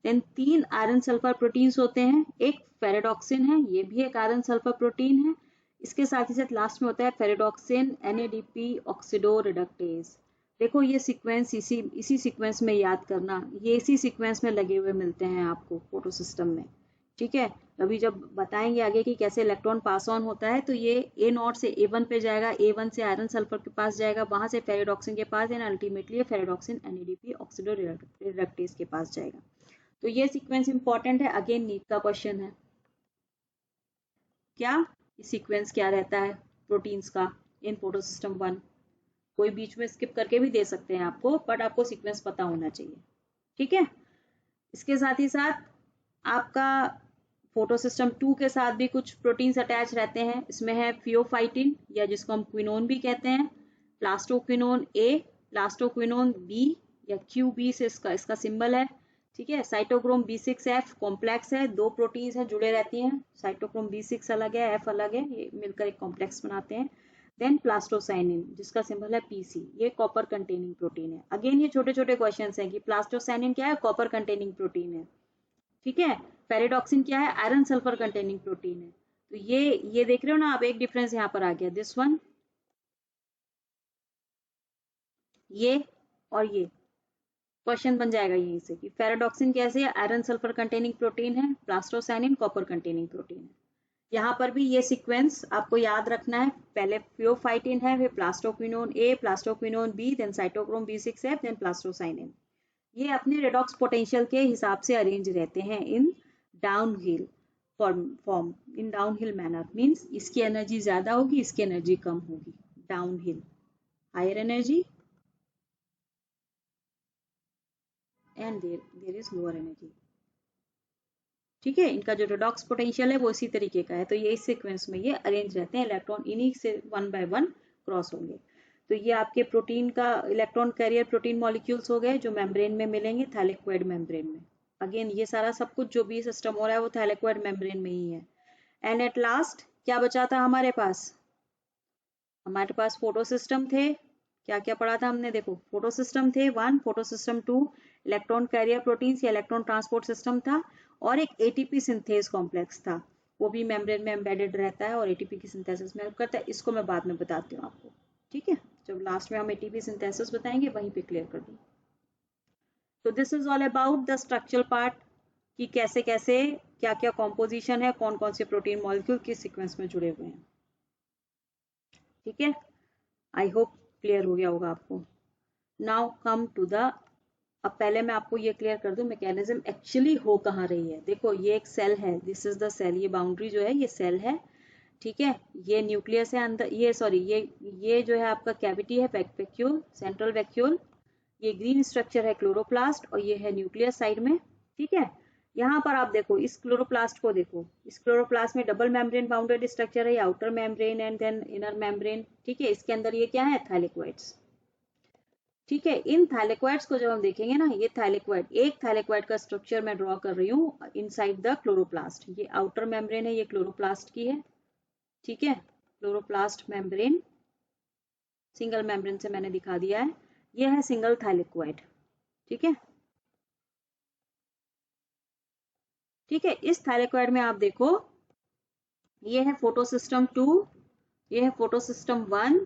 देन 3 आयरन सल्फर प्रोटीन्स होते हैं, एक फेरेडॉक्सिन है, ये भी एक आयरन सल्फर प्रोटीन है। इसके साथ ही साथ लास्ट में होता है फेरेडॉक्सिन NADP ऑक्सीडो रिडक्टेज। देखो ये सीक्वेंस इसी सीक्वेंस में याद करना, ये इसी सीक्वेंस में लगे हुए मिलते हैं आपको फोटो सिस्टम में, ठीक है। अभी जब बताएंगे आगे कि कैसे इलेक्ट्रॉन पास ऑन होता है, तो ये A0 से A1 पे जाएगा, A1 से आयरन सल्फर के पास जाएगा, वहां से फेरेडॉक्सिन के पास, and ultimately ferredoxin NADP oxidoreductase के पास जाएगा। तो ये सीक्वेंस इंपॉर्टेंट है, अगेन नीट का क्वेश्चन है। क्या सीक्वेंस क्या रहता है प्रोटीन्स का इन फोटोसिस्टम 1, कोई बीच में स्किप करके भी दे सकते हैं आपको, बट आपको सीक्वेंस पता होना चाहिए, ठीक है। इसके साथ ही साथ आपका फोटोसिस्टम 2 के साथ भी कुछ प्रोटीन्स अटैच रहते हैं। इसमें है फियोफाइटिन, या जिसको हम क्विनोन भी कहते हैं, प्लास्टोक्विनोन A, प्लास्टोक्विनोन B या QB से इसका सिंबल है, ठीक है। साइटोक्रोम B6F कॉम्प्लेक्स है, 2 प्रोटीन्स हैं जुड़े रहती हैं, साइटोक्रोम B6 अलग है, F अलग है, ये मिलकर एक कॉम्प्लेक्स बनाते हैं। देन प्लास्टोसाइनिन जिसका सिंबल है PC, ये कॉपर कंटेनिंग प्रोटीन है। अगेन ये छोटे छोटे क्वेश्चन हैं कि प्लास्टोसाइनिन क्या है, कॉपर कंटेनिंग प्रोटीन है, ठीक है। फेरेडॉक्सिन क्या है, आयरन सल्फर कंटेनिंग प्रोटीन है। तो ये देख रहे हो ना आप, एक डिफरेंस यहाँ पर आ गया, दिस वन, ये और ये क्वेश्चन बन जाएगा यहीं से कि फेरेडॉक्सिन कैसे है, आयरन सल्फर कंटेनिंग प्रोटीन है, प्लास्टोसाइनिन कॉपर कंटेनिंग प्रोटीन है। यहाँ पर भी ये सीक्वेंस आपको याद रखना है, पहले फियोफाइटिन है, फिर plastoquinone A, plastoquinone B, then cytochrome B6F, then plastocyanin. ये अपने रेडॉक्स पोटेंशियल के हिसाब से अरेंज रहते हैं in downhill form in downhill manner, means इसकी एनर्जी ज्यादा होगी, इसकी एनर्जी कम होगी। Downhill higher energy and there is lower energy, ठीक है। इनका जो रेडॉक्स पोटेंशियल है वो इसी तरीके का है। तो ये इस सीक्वेंस में ये अरेंज रहते हैं, इलेक्ट्रॉन इन्हीं से 1 by 1 क्रॉस होंगे। तो ये आपके प्रोटीन का इलेक्ट्रॉन कैरियर प्रोटीन मॉलिक्यूल्स हो गए जो मेम्ब्रेन में मिलेंगे, थैलेक्वाइड मेम्ब्रेन में। अगेन ये सारा सब कुछ जो भी सिस्टम हो रहा है वो थैलेक्वाइड मेम्ब्रेन में ही है। एंड एट लास्ट क्या बचा था हमारे पास, हमारे पास फोटो सिस्टम थे। क्या क्या पढ़ा था हमने, देखो फोटो सिस्टम थे 1, photo system 2 electron carrier proteins या इलेक्ट्रॉन ट्रांसपोर्ट सिस्टम था, और एक ATP सिंथेज कॉम्प्लेक्स था, वो भी मेम्ब्रेन में एम्बेडेड रहता है और ATP की सिंथेसिस में हेल्प करता है। इसको मैं बाद में बताती हूँ आपको, ठीक है। जब लास्ट में हम ATP सिंथेसिस बताएंगे वहीं पे क्लियर कर दूँ। तो this is all about the structural part, कि कैसे कैसे क्या क्या कॉम्पोजिशन है, कौन कौन से प्रोटीन मॉलिक्यूल किस सीक्वेंस में जुड़े हुए हैं, ठीक है। आई होप क्लियर हो गया होगा आपको। नाउ कम टू द, अब पहले मैं आपको ये क्लियर कर दूं मैकेनिज्म एक्चुअली हो कहाँ रही है। देखो ये एक सेल है, दिस इज द सेल, ये बाउंड्री जो है ये सेल है, ठीक है, ये न्यूक्लियस है अंदर, ये सॉरी ये जो है आपका कैविटी है वैक्यूल, सेंट्रल वैक्यूल, ये ग्रीन स्ट्रक्चर है क्लोरोप्लास्ट और ये है न्यूक्लियस साइड में। ठीक है, यहाँ पर आप देखो इस क्लोरोप्लास्ट को देखो, इस क्लोरोप्लास्ट में डबल मेम्ब्रेन बाउंडेड स्ट्रक्चर है, outer membrane and then inner membrane. ठीक है, इसके अंदर ये क्या है, थैलेक्वाइड्स। ठीक है, इन थैलेक्वाइड्स को जब हम देखेंगे ना, ये थैलेक्वाइड, एक थैलेक्वाइड का स्ट्रक्चर मैं ड्रॉ कर रही हूँ इनसाइड द क्लोरोप्लास्ट। ये आउटर मेम्ब्रेन है, ये क्लोरोप्लास्ट की है। ठीक है, क्लोरोप्लास्ट मेम्ब्रेन, सिंगल मेम्ब्रेन से मैंने दिखा दिया है, ये है सिंगल थैलेक्वाइड। ठीक है, ठीक है, इस थैलेक्वाइड में आप देखो ये है फोटोसिस्टम 2, ये है फोटोसिस्टम 1,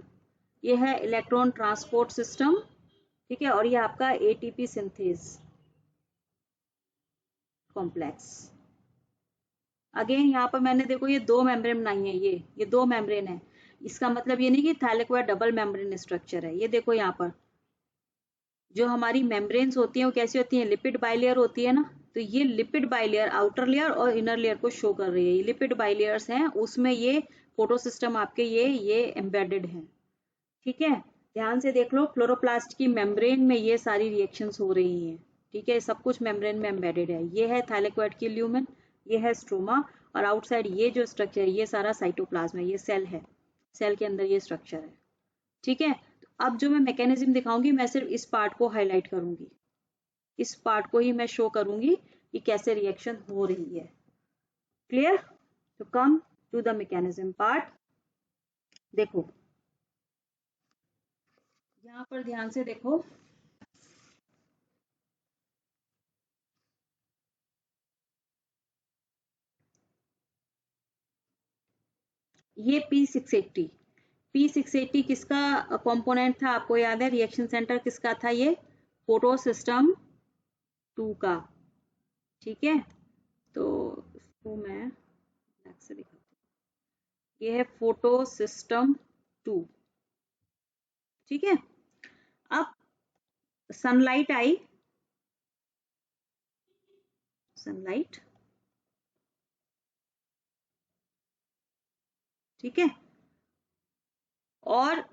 ये है इलेक्ट्रॉन ट्रांसपोर्ट सिस्टम। ठीक है, और ये आपका एटीपी सिंथेस कॉम्प्लेक्स। अगेन यहाँ पर मैंने देखो ये दो मेम्ब्रेन बनाई है, ये दो मेम्ब्रेन है, इसका मतलब ये नहीं कि थैलेक्वाइड डबल मेम्ब्रेन स्ट्रक्चर है। ये देखो यहाँ पर जो हमारी मेम्ब्रेन्स होती हैं वो कैसी होती हैं, लिपिड बाइलेयर होती है ना, तो ये लिपिड बाइलेयर आउटर लेयर और इनर लेयर को शो कर रही है। ये लिपिड बाइलेयर्स हैं, उसमें ये फोटो सिस्टम आपके ये एम्बेडेड है। ठीक है, ध्यान से देख लो, क्लोरोप्लास्ट की मेम्ब्रेन में ये सारी रिएक्शंस हो रही हैं। ठीक है, सब कुछ मेम्ब्रेन में एम्बेडेड है। ये है थैलेक्वाइड की ल्यूमेन, ये है स्ट्रोमा, और आउटसाइड ये जो स्ट्रक्चर है ये सारा साइटोप्लाज्म है, ये सेल है, सेल के अंदर ये स्ट्रक्चर है। ठीक है, अब जो मैं मैकेनिज्म दिखाऊंगी मैं सिर्फ इस पार्ट को हाईलाइट करूंगी, इस पार्ट को ही मैं शो करूंगी कि कैसे रिएक्शन हो रही है। क्लियर? तो come to the mechanism part. देखो यहां पर ध्यान से देखो, ये P680, P680 किसका कंपोनेंट था आपको याद है, रिएक्शन सेंटर किसका था, ये फोटो सिस्टम 2 का। ठीक है, तो इसको मैं नेक्स्ट से दिखाती हूँ, ये है फोटो सिस्टम 2। ठीक है, अब सनलाइट आई, सनलाइट, ठीक है, और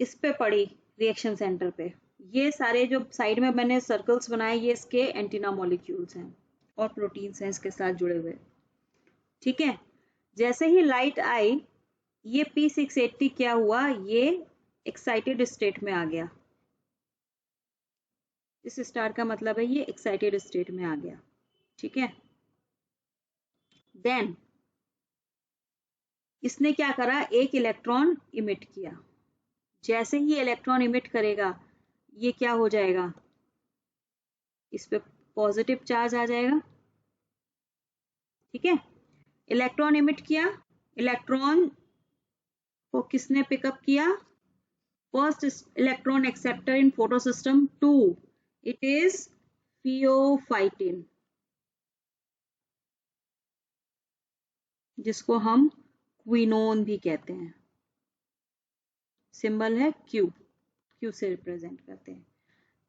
इस पे पड़ी रिएक्शन सेंटर पे, ये सारे जो साइड में मैंने सर्कल्स बनाए ये इसके एंटीना मॉलिक्यूल्स हैं और प्रोटीन्स हैं इसके साथ जुड़े हुए। ठीक है, जैसे ही लाइट आई ये P680 क्या हुआ, ये एक्साइटेड स्टेट में आ गया। इस स्टार का मतलब है ये एक्साइटेड स्टेट में आ गया। ठीक है, देन इसने क्या करा, एक इलेक्ट्रॉन इमिट किया। जैसे ही इलेक्ट्रॉन इमिट करेगा ये क्या हो जाएगा, इस पे पॉजिटिव चार्ज आ जाएगा। ठीक है, इलेक्ट्रॉन इमिट किया, इलेक्ट्रॉन को किसने पिकअप किया, first electron acceptor in photo system 2, it is pheophytin, जिसको हम क्विनोन भी कहते हैं, सिंबल है क्यू, क्यू से रिप्रेजेंट करते हैं।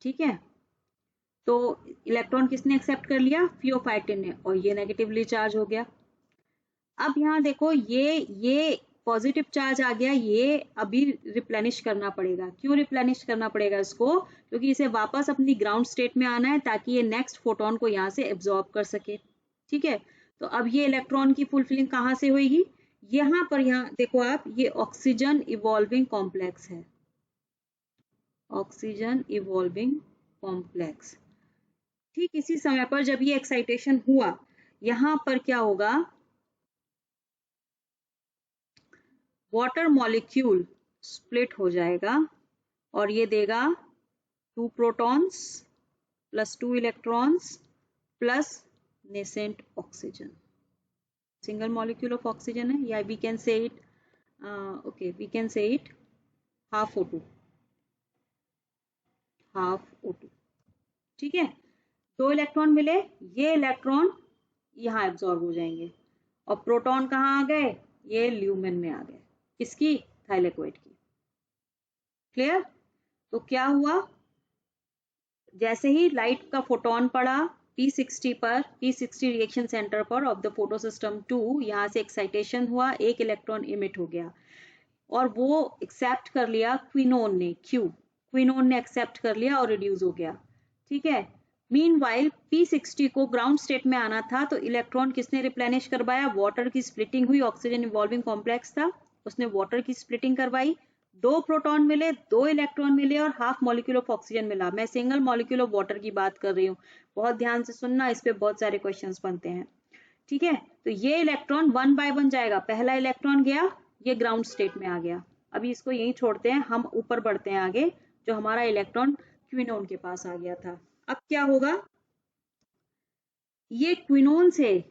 ठीक है, तो इलेक्ट्रॉन किसने एक्सेप्ट कर लिया, फियोफाइटिन ने, और ये नेगेटिवली चार्ज हो गया। अब यहाँ देखो ये पॉजिटिव चार्ज आ गया, ये अभी रिप्लेनिश करना पड़ेगा। क्यों रिप्लेनिश करना पड़ेगा इसको, क्योंकि इसे वापस अपनी ग्राउंड स्टेट में आना है ताकि ये नेक्स्ट फोटोन को यहाँ से एब्जॉर्ब कर सके। ठीक है, तो अब ये इलेक्ट्रॉन की फुलफिलिंग कहाँ से होगी, यहाँ पर, यहाँ देखो आप, ये ऑक्सीजन इवॉल्विंग कॉम्प्लेक्स है, ऑक्सीजन इवॉल्विंग कॉम्प्लेक्स। ठीक इसी समय पर जब ये एक्साइटेशन हुआ, यहाँ पर क्या होगा, वाटर मॉलिक्यूल स्प्लिट हो जाएगा और ये देगा 2 protons plus 2 electrons plus nascent oxygen, single molecule of oxygen है, या we can say it, okay we can say it half O2, half O2। ठीक है, 2 इलेक्ट्रॉन मिले, ये इलेक्ट्रॉन यहाँ एब्जॉर्ब हो जाएंगे और प्रोटॉन कहाँ आ गए, ये ल्यूमेन में आ गए, किसकी, थाइलेक्वाइड की। क्लियर? तो क्या हुआ, जैसे ही लाइट का फोटोन पड़ा P60 पर, P60 रिएक्शन सेंटर पर ऑफ द फोटो सिस्टम 2, यहाँ से एक्साइटेशन हुआ, एक इलेक्ट्रॉन इमिट हो गया और वो एक्सेप्ट कर लिया क्विनोन ने, क्विनोन ने एक्सेप्ट कर लिया और रिड्यूस हो गया। ठीक है, मीनवाइल P60 को ग्राउंड स्टेट में आना था, तो इलेक्ट्रॉन किसने रिप्लेनिश करवाया? वाटर की स्प्लिटिंग हुई, ऑक्सीजन इवॉल्विंग कॉम्प्लेक्स था, उसने वाटर की स्प्लिटिंग करवाई, 2 प्रोटॉन मिले, 2 इलेक्ट्रॉन मिले और हाफ मॉलिक्यूल ऑफ ऑक्सीजन मिला। मैं सिंगल मॉलिक्यूल ऑफ वाटर की बात कर रही हूँ, बहुत ध्यान से सुनना, इस पे बहुत सारे क्वेश्चंस बनते हैं। ठीक है, तो ये इलेक्ट्रॉन 1 बाय 1 जाएगा, पहला इलेक्ट्रॉन गया, ये ग्राउंड स्टेट में आ गया। अभी इसको यहीं छोड़ते हैं, हम ऊपर बढ़ते हैं आगे, जो हमारा इलेक्ट्रॉन क्विनोन के पास आ गया था। अब क्या होगा, ये क्विनोन से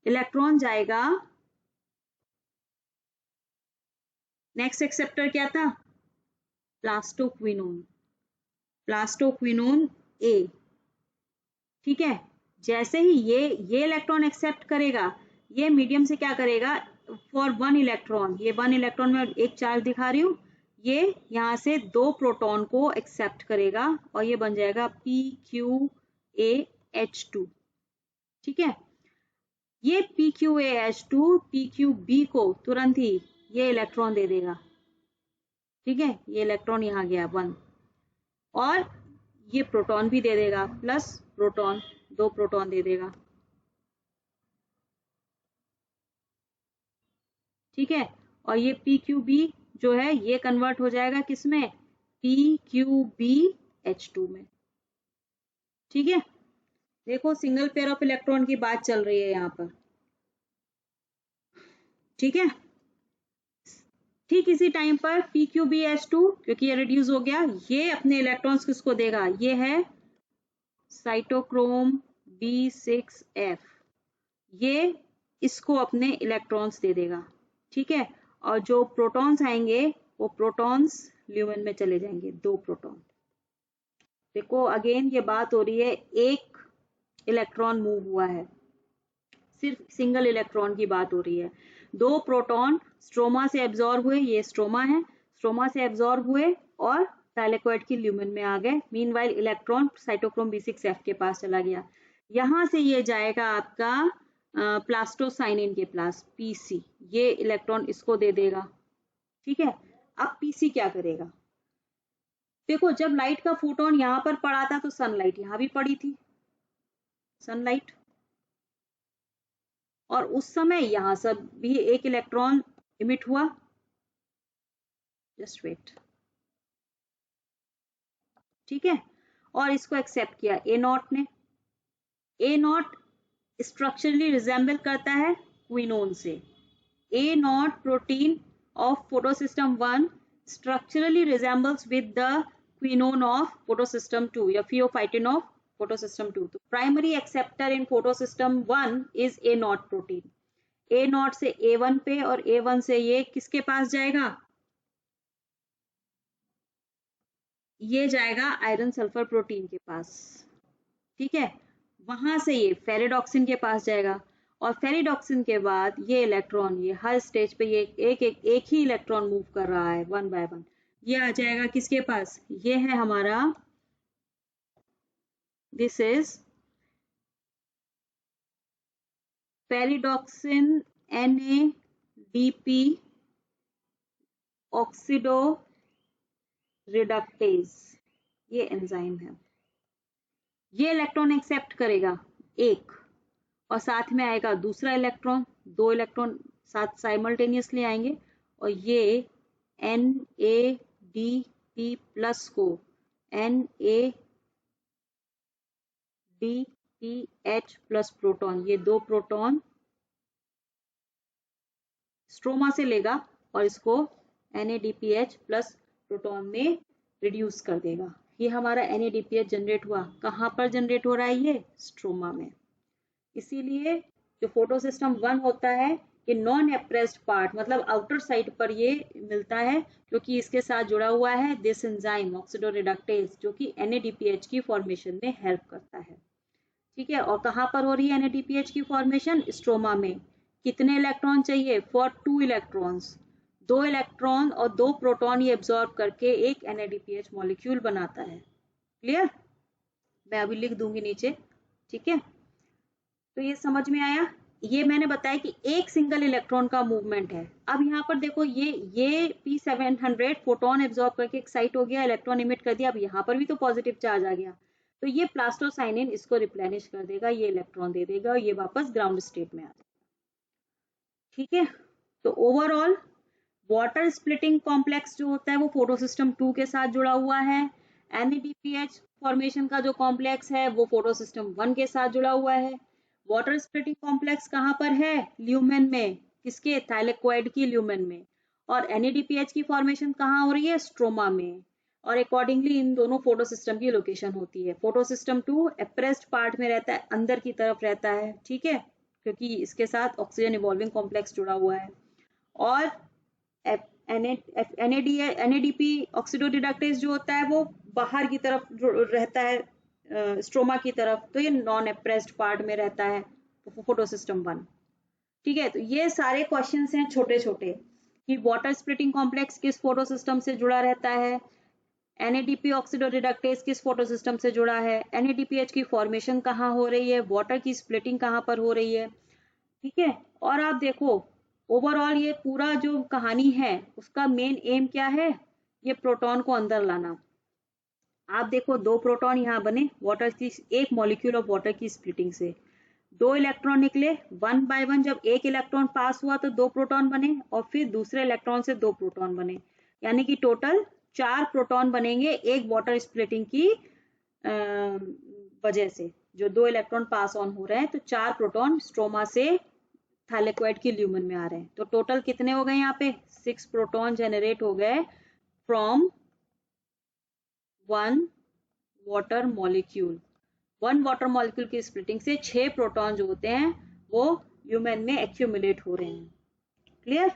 इलेक्ट्रॉन जाएगा, नेक्स्ट एक्सेप्टर क्या था? प्लास्टोक्विनोन, प्लास्टोक्विनोन ए। ठीक है, जैसे ही ये इलेक्ट्रॉन एक्सेप्ट करेगा, ये मीडियम से क्या करेगा, फॉर 1 इलेक्ट्रॉन, ये 1 इलेक्ट्रॉन में एक चार्ज दिखा रही हूँ, ये यहाँ से 2 प्रोटॉन को एक्सेप्ट करेगा और ये बन जाएगा PQAH2। ठीक है, ये PQAH2 PQB को तुरंत ही ये इलेक्ट्रॉन दे देगा। ठीक है, ये इलेक्ट्रॉन यहाँ गया 1 और ये प्रोटॉन भी दे देगा, प्लस प्रोटॉन, 2 प्रोटॉन दे देगा। ठीक है, और ये PQB जो है ये कन्वर्ट हो जाएगा किसमें? PQBH2 में। ठीक है, देखो सिंगल पेयर ऑफ इलेक्ट्रॉन की बात चल रही है यहाँ पर। ठीक है, ठीक इसी टाइम पर PQBH2, क्योंकि ये रिड्यूस हो गया, ये अपने इलेक्ट्रॉन्स किसको देगा? ये है साइटोक्रोम B6F, ये इसको अपने इलेक्ट्रॉन्स दे देगा। ठीक है, और जो प्रोटॉन्स आएंगे वो प्रोटॉन्स ल्यूमेन में चले जाएंगे, 2 प्रोटॉन। देखो अगेन ये बात हो रही है, एक इलेक्ट्रॉन मूव हुआ है, सिर्फ सिंगल इलेक्ट्रॉन की बात हो रही है। 2 प्रोटॉन स्ट्रोमा से एब्जॉर्ब हुए, ये स्ट्रोमा है, स्ट्रोमा से एब्जॉर्ब हुए और थैलेकोइड की ल्यूमेन में आ गए। मीनवाइल इलेक्ट्रॉन साइटोक्रोम B6F के पास चला गया, यहां से ये जाएगा आपका प्लास्टोसाइनिन के पास PC, ये इलेक्ट्रॉन इसको दे देगा। ठीक है, अब PC क्या करेगा? देखो जब लाइट का फोटोन यहां पर पड़ा था तो सनलाइट यहां भी पड़ी थी, सनलाइट, और उस समय यहां सब भी एक इलेक्ट्रॉन इमिट हुआ। Just wait. ठीक है, और इसको एक्सेप्ट किया A0 ने। A0 स्ट्रक्चरली रिजेंबल करता है क्विनोन से। A0 protein of photosystem 1 structurally resembles with the quinone of photosystem 2 या pheophytin of photosystem 2। तो primary acceptor in photosystem 1 is A0 protein. A0 से A1 पे और A1 से ये किसके पास जाएगा? ये जाएगा आयरन सल्फर प्रोटीन के पास। ठीक है, वहां से ये फेरिडॉक्सिन के पास जाएगा और फेरिडॉक्सिन के बाद ये इलेक्ट्रॉन, ये हर स्टेज पे ये एक ही इलेक्ट्रॉन मूव कर रहा है 1 बाय 1, ये आ जाएगा किसके पास? ये है हमारा, this is ferredoxin NADP oxido reductase, ये एंजाइम है। ये इलेक्ट्रॉन एक्सेप्ट करेगा एक और साथ में आएगा दूसरा इलेक्ट्रॉन, 2 इलेक्ट्रॉन साथ साइमल्टेनियसली आएंगे और ये NADP प्लस को NADPH प्लस प्रोटॉन, ये 2 प्रोटॉन स्ट्रोमा से लेगा और इसको NADPH प्लस प्रोटॉन में रिड्यूस कर देगा। ये हमारा NADPH जनरेट हुआ, कहाँ पर जनरेट हो रहा है? ये स्ट्रोमा में। इसीलिए जो फोटोसिस्टम 1 होता है ये नॉन एप्रेस्ड पार्ट, मतलब आउटर साइड पर ये मिलता है, क्योंकि इसके साथ जुड़ा हुआ है दिस एंजाइम ऑक्सीडो रिडक्टेज, जो कि NADPH की फॉर्मेशन में हेल्प करता है। ठीक है, और कहाँ पर हो रही है NADPH की फॉर्मेशन? स्ट्रोमा में। कितने इलेक्ट्रॉन चाहिए? फॉर 2 इलेक्ट्रॉन्स, 2 इलेक्ट्रॉन और 2 प्रोटॉन ये एब्जॉर्ब करके एक NADPH मॉलिक्यूल बनाता है। क्लियर? मैं अभी लिख दूंगी नीचे, ठीक है, तो ये समझ में आया। ये मैंने बताया कि एक सिंगल इलेक्ट्रॉन का मूवमेंट है। अब यहाँ पर देखो ये P700 फोटोन एब्जॉर्ब करके एक्साइट हो गया, इलेक्ट्रॉन इमिट कर दिया। अब यहाँ पर भी तो पॉजिटिव चार्ज आ गया, तो ये प्लास्टोसाइनिन इसको रिप्लेनिश कर देगा, ये इलेक्ट्रॉन दे देगा और ये वापस ग्राउंड स्टेट में आ जाएगा। ठीक है, तो ओवरऑल वाटर स्प्लिटिंग कॉम्प्लेक्स जो होता है वो फोटोसिस्टम 2 के साथ जुड़ा हुआ है। NADPH फॉर्मेशन का जो कॉम्प्लेक्स है वो फोटोसिस्टम 1 के साथ जुड़ा हुआ है। वाटर स्प्लिटिंग कॉम्प्लेक्स कहाँ पर है? ल्यूमेन में। किसके? थाइलेकोइड की ल्यूमेन में। और NADPH की फॉर्मेशन कहाँ हो रही है? स्ट्रोमा में। और अकॉर्डिंगली इन दोनों फोटोसिस्टम की लोकेशन होती है। फोटोसिस्टम 2 एप्रेस्ड पार्ट में रहता है, अंदर की तरफ रहता है, ठीक है, क्योंकि इसके साथ ऑक्सीजन इवॉल्विंग कॉम्प्लेक्स जुड़ा हुआ है। और NADP ऑक्सीडोडिडक्टेज जो होता है वो बाहर की तरफ रहता है, स्ट्रोमा की तरफ, तो ये नॉन एप्रेस्ड पार्ट में रहता है फोटोसिस्टम 1। ठीक है, तो ये सारे क्वेश्चंस हैं छोटे छोटे कि वाटर स्प्लिटिंग कॉम्प्लेक्स किस फोटोसिस्टम से जुड़ा रहता है, NADP ऑक्सीडोडिडक्टेज किस फोटोसिस्टम से जुड़ा है, NADPH की फॉर्मेशन कहाँ हो रही है, वाटर की स्प्लिटिंग कहाँ पर हो रही है। ठीक है, और आप देखो ओवरऑल ये पूरा जो कहानी है उसका मेन एम क्या है? ये प्रोटॉन को अंदर लाना। आप देखो 2 प्रोटॉन यहाँ बने वाटर की, एक मॉलिक्यूल ऑफ वाटर की स्प्लिटिंग से 2 इलेक्ट्रॉन निकले, 1 बाय 1 जब एक इलेक्ट्रॉन पास हुआ तो 2 प्रोटॉन बने और फिर दूसरे इलेक्ट्रॉन से 2 प्रोटॉन बने, यानी कि टोटल 4 प्रोटॉन बनेंगे एक वाटर स्प्लिटिंग की वजह से। जो 2 इलेक्ट्रॉन पास ऑन हो रहे हैं तो 4 प्रोटॉन स्ट्रोमा से थाइलेकोइड की ल्यूमेन में आ रहे हैं, तो टोटल कितने हो गए यहाँ पे? 6 प्रोटॉन जनरेट हो गए from 1 water molecule. 1 water molecule की स्प्लिटिंग से 6 प्रोटॉन जो होते हैं वो ल्यूमेन में एक्यूमुलेट हो रहे हैं। क्लियर?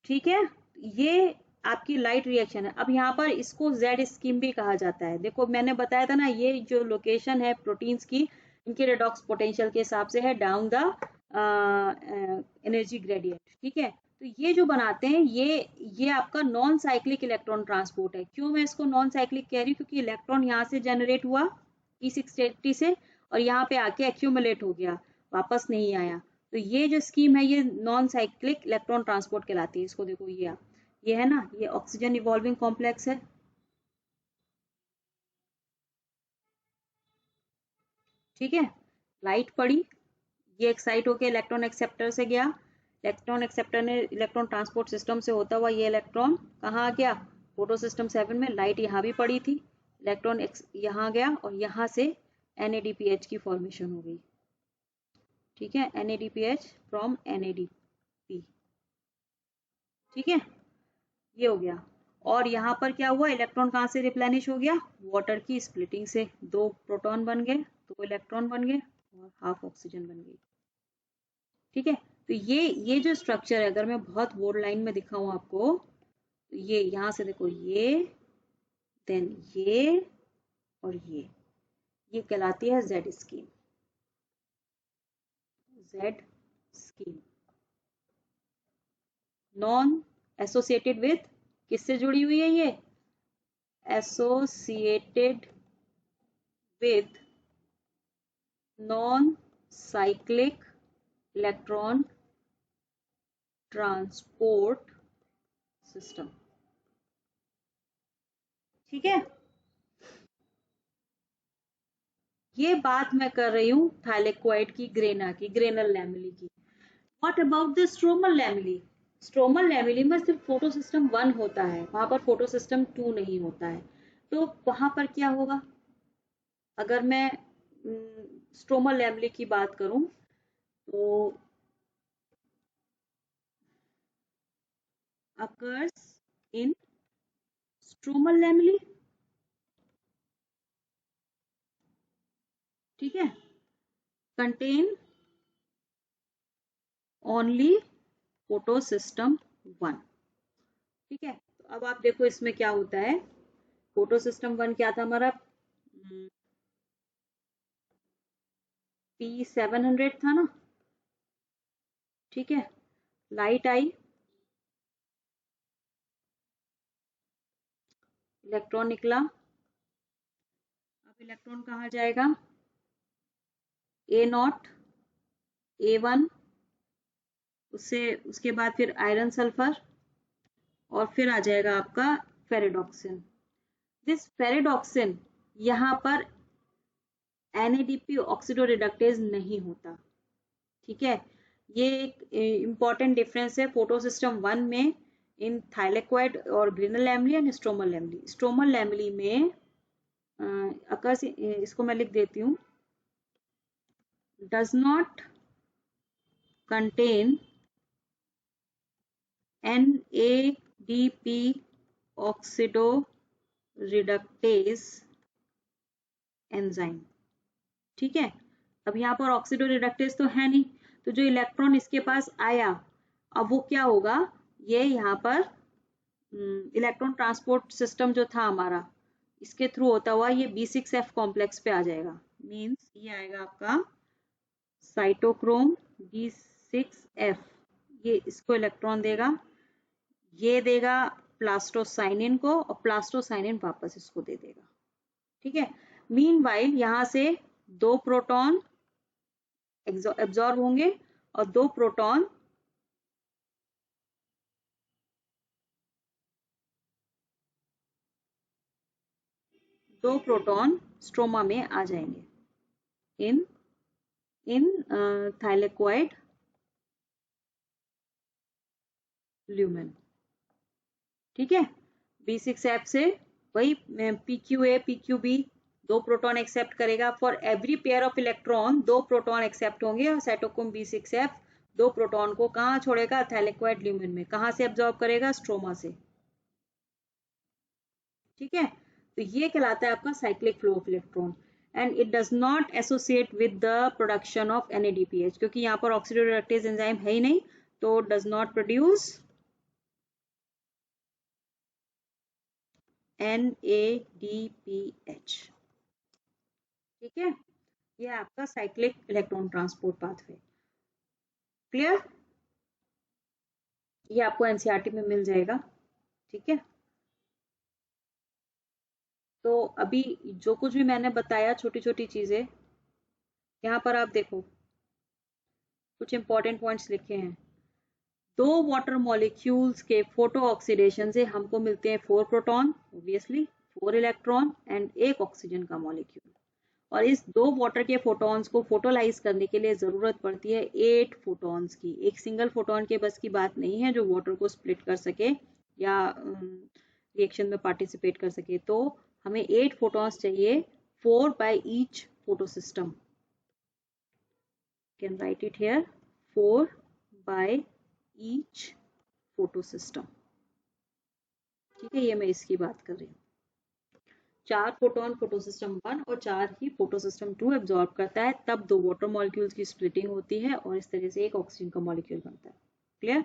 ठीक है, ये आपकी लाइट रिएक्शन है। अब यहाँ पर इसको जेड स्कीम भी कहा जाता है। देखो मैंने बताया था ना, ये जो लोकेशन है प्रोटीन्स की, इनके रेडॉक्स पोटेंशियल के हिसाब से है डाउन द एनर्जी ग्रेडियंट। ठीक है, तो ये जो बनाते हैं ये आपका नॉन साइक्लिक इलेक्ट्रॉन ट्रांसपोर्ट है। क्यों मैं इसको नॉन साइक्लिक कह रही हूँ? क्योंकि इलेक्ट्रॉन यहाँ से जनरेट हुआ E680 से और यहाँ पे आके एक्यूमुलेट हो गया, वापस नहीं आया। तो ये जो स्कीम है ये नॉन साइक्लिक इलेक्ट्रॉन ट्रांसपोर्ट कहलाती है। इसको देखो, ये है ना, ये ऑक्सीजन इवॉल्विंग कॉम्प्लेक्स है। ठीक है, लाइट पड़ी, ये एक्साइट होके इलेक्ट्रॉन एक्सेप्टर से गया, इलेक्ट्रॉन एक्सेप्टर ने इलेक्ट्रॉन ट्रांसपोर्ट सिस्टम से होता हुआ ये इलेक्ट्रॉन कहाँ आ गया? फोटो सिस्टम 7 में। लाइट यहाँ भी पड़ी थी, इलेक्ट्रॉन यहाँ गया और यहाँ से NADPH की फॉर्मेशन हो गई। ठीक है, NADPH फ्रॉम NADP। ठीक है, ये हो गया। और यहाँ पर क्या हुआ? इलेक्ट्रॉन कहाँ से रिप्लेनिश हो गया? वाटर की स्प्लिटिंग से 2 प्रोटॉन बन गए, 2 इलेक्ट्रॉन बन गए और हाफ ऑक्सीजन बन गई। ठीक है, तो ये जो स्ट्रक्चर है, अगर मैं बहुत बोल्ड लाइन में दिखाऊं आपको, तो ये यहाँ से देखो, ये देन ये और ये कहलाती है Z scheme. Z scheme non associated with, किससे जुड़ी हुई है ये? Associated with non cyclic electron transport system. ठीक है, ये बात मैं कर रही हूँ थाइलेकोइड की, ग्रेना की, ग्रेनल लैमेली की। What about the stromal lamellae? Stromal lamellae में सिर्फ फोटो सिस्टम 1 होता है, वहां पर फोटो सिस्टम 2 नहीं होता है। तो वहां पर क्या होगा? अगर मैं स्ट्रोमल लैमेली की बात करूं तो occurs in stromal lamella। ठीक है, contain only photosystem 1। ठीक है, तो अब आप देखो इसमें क्या होता है। फोटोसिस्टम 1 क्या था हमारा? P700 था ना। ठीक है, लाइट आई, इलेक्ट्रॉन निकला। अब इलेक्ट्रॉन कहाँ जाएगा? A0, A1, उसके बाद फिर आयरन सल्फर और फिर आ जाएगा आपका फेरिडॉक्सिन। दिस फेरिडॉक्सिन यहाँ पर NADP ऑक्सीडोरिडक्टेज नहीं होता, ठीक है। ये एक इंपॉर्टेंट डिफरेंस है फोटो सिस्टम 1 में इन थाइलेक्वाइड और granal lamellae and stromal lamellae. Stromal lamellae में अकर्स, इसको मैं लिख देती हूँ, does not contain NADP oxidoreductase enzyme, ठीक है। अब यहाँ पर ऑक्सीडोरिडक्टेज तो है नहीं, तो जो इलेक्ट्रॉन इसके पास आया अब वो क्या होगा, ये यहाँ पर इलेक्ट्रॉन ट्रांसपोर्ट सिस्टम जो था हमारा, इसके थ्रू होता हुआ ये B6F कॉम्प्लेक्स पे आ जाएगा। मींस ये आएगा आपका साइटोक्रोम B6F, ये इसको इलेक्ट्रॉन देगा, ये देगा प्लास्टोसाइनिन को और प्लास्टोसाइनिन वापस इसको दे देगा, ठीक है। मीनवाइल यहाँ से 2 प्रोटॉन एब्जॉर्ब होंगे और 2 प्रोटॉन स्ट्रोमा में आ जाएंगे इन थाइलेक्वाइड ल्यूमेन, ठीक है। B6F से वही PQA PQB 2 प्रोटॉन एक्सेप्ट करेगा। For every pair of electron 2 proton accept होंगे और साइटोक्रोम B6F 2 प्रोटॉन को कहाँ छोड़ेगा, थाइलेक्वाइड ल्यूमेन में। कहाँ से एब्जॉर्ब करेगा, स्ट्रोमा से, ठीक है। तो ये कहलाता है आपका cyclic flow of electron and it does not associate with the production of NADPH, क्योंकि यहाँ पर ऑक्सीडोरिडक्टेज एंजाइम है ही नहीं, तो डज नॉट प्रोड्यूस NADPH, ठीक है। ये आपका cyclic electron transport pathway, clear. ये आपको NCERT में मिल जाएगा, ठीक है। तो अभी जो कुछ भी मैंने बताया छोटी छोटी चीजें, यहाँ पर आप देखो कुछ इंपॉर्टेंट पॉइंट्स लिखे हैं। 2 वाटर मॉलिक्यूल्स के फोटो ऑक्सीडेशन से हमको मिलते हैं 4 proton, obviously 4 electron and 1 oxygen का मॉलिक्यूल। और इस 2 वाटर के फोटॉन्स को फोटोलाइज करने के लिए जरूरत पड़ती है 8 फोटॉन्स की। एक सिंगल फोटॉन के बस की बात नहीं है जो वाटर को स्प्लिट कर सके या रिएक्शन में पार्टिसिपेट कर सके, तो हमें 8 फोटॉन्स चाहिए, 4 by each photo system. Can write it here, 4 by each photo system, ठीक है। ये मैं इसकी बात कर रही हूँ। 4 फोटोन फोटो सिस्टम 1 और 4 ही फोटो सिस्टम 2 एब्जॉर्ब करता है, तब 2 वाटर मॉलिक्यूल्स की स्प्लिटिंग होती है और इस तरह से एक ऑक्सीजन का मॉलिक्यूल बनता है, clear.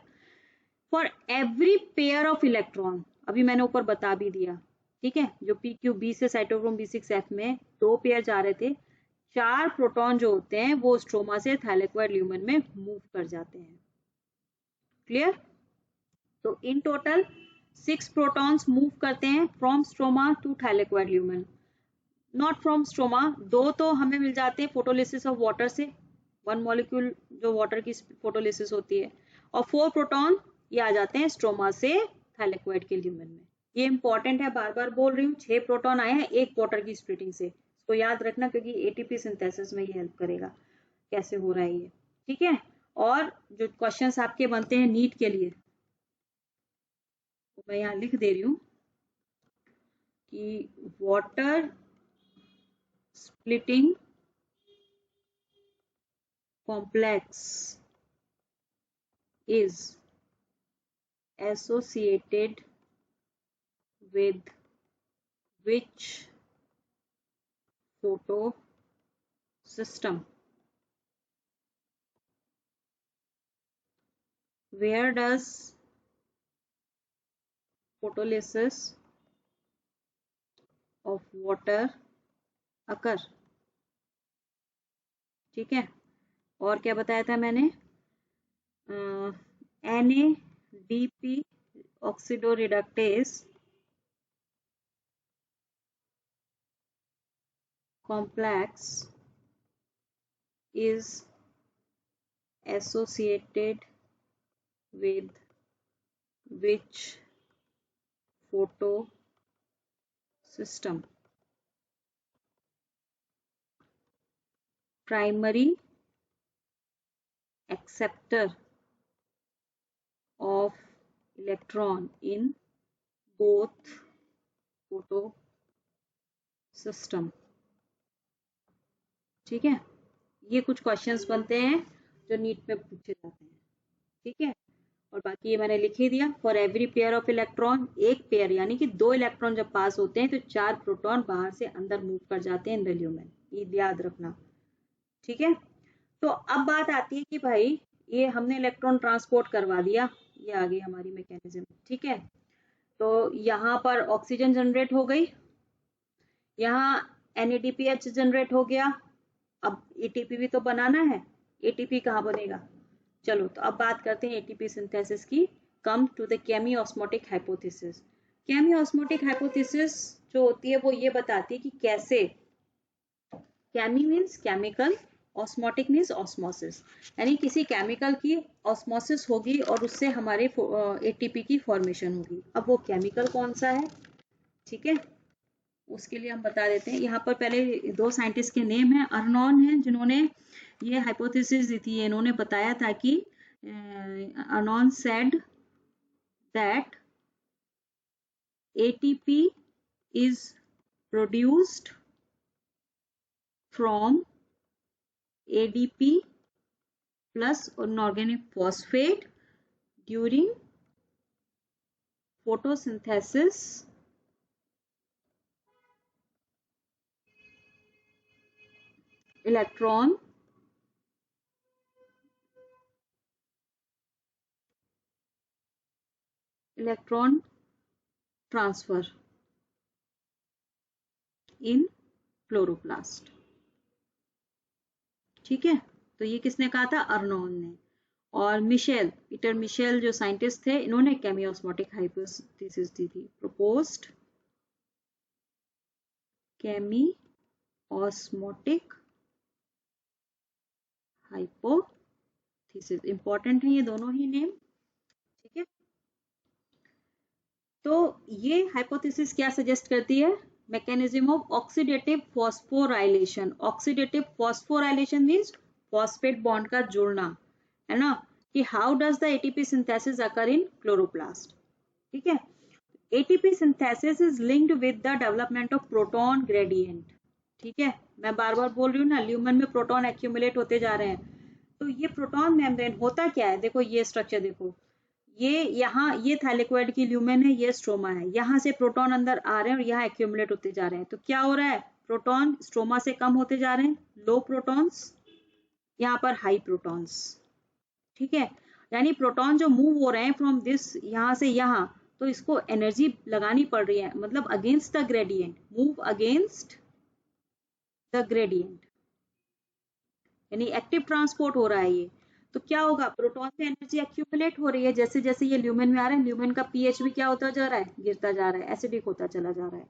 For every pair of electron, अभी मैंने ऊपर बता भी दिया, ठीक है। जो PQB से साइटोक्रोम B6F में 2 पेयर जा रहे थे, 4 प्रोटॉन जो होते हैं वो स्ट्रोमा से थाइलेक्वाइड ल्यूमेन में मूव कर जाते हैं, क्लियर। तो इन टोटल 6 प्रोटॉन्स मूव करते हैं from stroma to thylakoid lumen, not from stroma. 2 तो हमें मिल जाते हैं फोटोलिसिस ऑफ वाटर से, 1 मॉलिक्यूल जो वाटर की फोटोलिसिस होती है, और 4 प्रोटॉन ये आ जाते हैं स्ट्रोमा से थाइलेक्वाइड के ल्यूमेन में। ये इंपॉर्टेंट है, बार बार बोल रही हूँ, 6 प्रोटॉन आए हैं 1 वाटर की स्प्लिटिंग से, इसको याद रखना क्योंकि ATP सिंथेसिस में ये हेल्प करेगा कैसे हो रहा है ये, ठीक है। और जो क्वेश्चंस आपके बनते हैं नीट के लिए, तो मैं यहाँ लिख दे रही हूँ कि water splitting complex is associated with which photo system, where does photolysis of water occur, ठीक है। और क्या बताया था मैंने, NADP ऑक्सीडोरिडक्टेज complex is associated with which photo system? Primary acceptor of electron in both photo system. ठीक है, ये कुछ क्वेश्चंस बनते हैं जो नीट में पूछे जाते हैं। ठीक है, और बाकी ये मैंने लिख ही दिया। For every pair of electron, एक पेयर यानी कि 2 इलेक्ट्रॉन जब पास होते हैं तो 4 प्रोटॉन बाहर से अंदर मूव कर जाते हैं इन द ल्यूमेन, ये याद रखना। ठीक है, तो अब बात आती है कि भाई ये हमने इलेक्ट्रॉन ट्रांसपोर्ट करवा दिया, ये आ गई हमारी मैकेनिज्म। ठीक है, तो यहाँ पर ऑक्सीजन जनरेट हो गई, यहाँ NADPH जनरेट हो गया। अब ATP भी तो बनाना है, ATP कहाँ बनेगा? चलो तो अब बात करते हैं ATP सिंथेसिस की। Come to the chemiosmotic hypothesis. Chemiosmotic hypothesis जो होती है वो ये बताती है कि कैसे, chemi means chemical, osmotic means osmosis, यानी किसी केमिकल की ऑस्मोसिस होगी और उससे हमारे ATP की फॉर्मेशन होगी। अब वो केमिकल कौन सा है? ठीक है, उसके लिए हम बता देते हैं। यहाँ पर पहले 2 साइंटिस्ट के नेम हैं। अर्नॉन है जिन्होंने ये हाइपोथेसिस दी थी, इन्होंने बताया था कि Arnon said that ATP is produced from ADP plus inorganic phosphate during photosynthesis electron transfer in chloroplast। ठीक है, तो ये किसने कहा था? अर्नॉन ने। और पीटर मिशेल जो साइंटिस्ट थे, इन्होंने केमियोस्मोटिक हाइपोथेसिस दी थी। प्रोपोज्ड केमियोस्मोटिक हाइपोथेसिस, इंपॉर्टेंट है ये दोनों ही नेम। ठीक है, तो ये हाइपोथेसिस क्या सजेस्ट करती है? Mechanism of oxidative phosphorylation. Oxidative phosphorylation means phosphate bond का जुड़ना, है ना, कि how does the ATP synthesis occur in chloroplast. ठीक है, ATP synthesis is linked with the development of proton gradient. ठीक है, मैं बार बार बोल रही हूँ ना, ल्यूमेन में प्रोटॉन एक्यूमुलेट होते जा रहे हैं। तो ये प्रोटॉन मेम्ब्रेन होता क्या है? देखो ये स्ट्रक्चर देखो, ये यहाँ ये थाइलेकोइड की ल्यूमेन है, ये स्ट्रोमा है, यहाँ से प्रोटॉन अंदर आ रहे हैं और यहाँ एक्यूमुलेट होते जा रहे हैं। तो क्या हो रहा है? प्रोटॉन स्ट्रोमा से कम होते जा रहे हैं, लो प्रोटॉन्स, यहाँ पर हाई प्रोटॉन्स। ठीक है, यानी प्रोटॉन जो मूव हो रहे हैं फ्रॉम दिस, यहाँ से यहाँ, तो इसको एनर्जी लगानी पड़ रही है, मतलब against the gradient, move against the gradient, यानी एक्टिव ट्रांसपोर्ट हो रहा है ये। तो क्या होगा? प्रोटॉन से एनर्जी एक्यूमुलेट हो रही है, जैसे जैसे ये ल्यूमेन में आ रहा है, ल्यूमेन का पीएच भी क्या होता जा रहा है? गिरता जा रहा है, एसिडिक होता चला जा रहा है।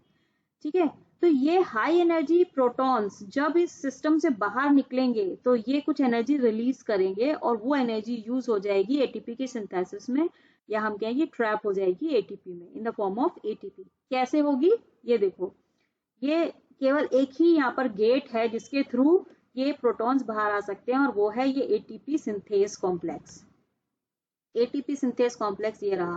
ठीक है, तो ये हाई एनर्जी प्रोटॉन्स जब इस सिस्टम से बाहर निकलेंगे तो ये कुछ एनर्जी रिलीज करेंगे और वो एनर्जी यूज हो जाएगी एटीपी की सिंथेसिस में, या हम कहेंगे ट्रैप हो जाएगी एटीपी में इन द फॉर्म ऑफ एटीपी। कैसे होगी? ये देखो, ये केवल एक ही यहाँ पर गेट है जिसके थ्रू ये प्रोटॉन्स बाहर आ सकते हैं, और वो है ये ATP synthase complex. ATP synthase complex ये रहा।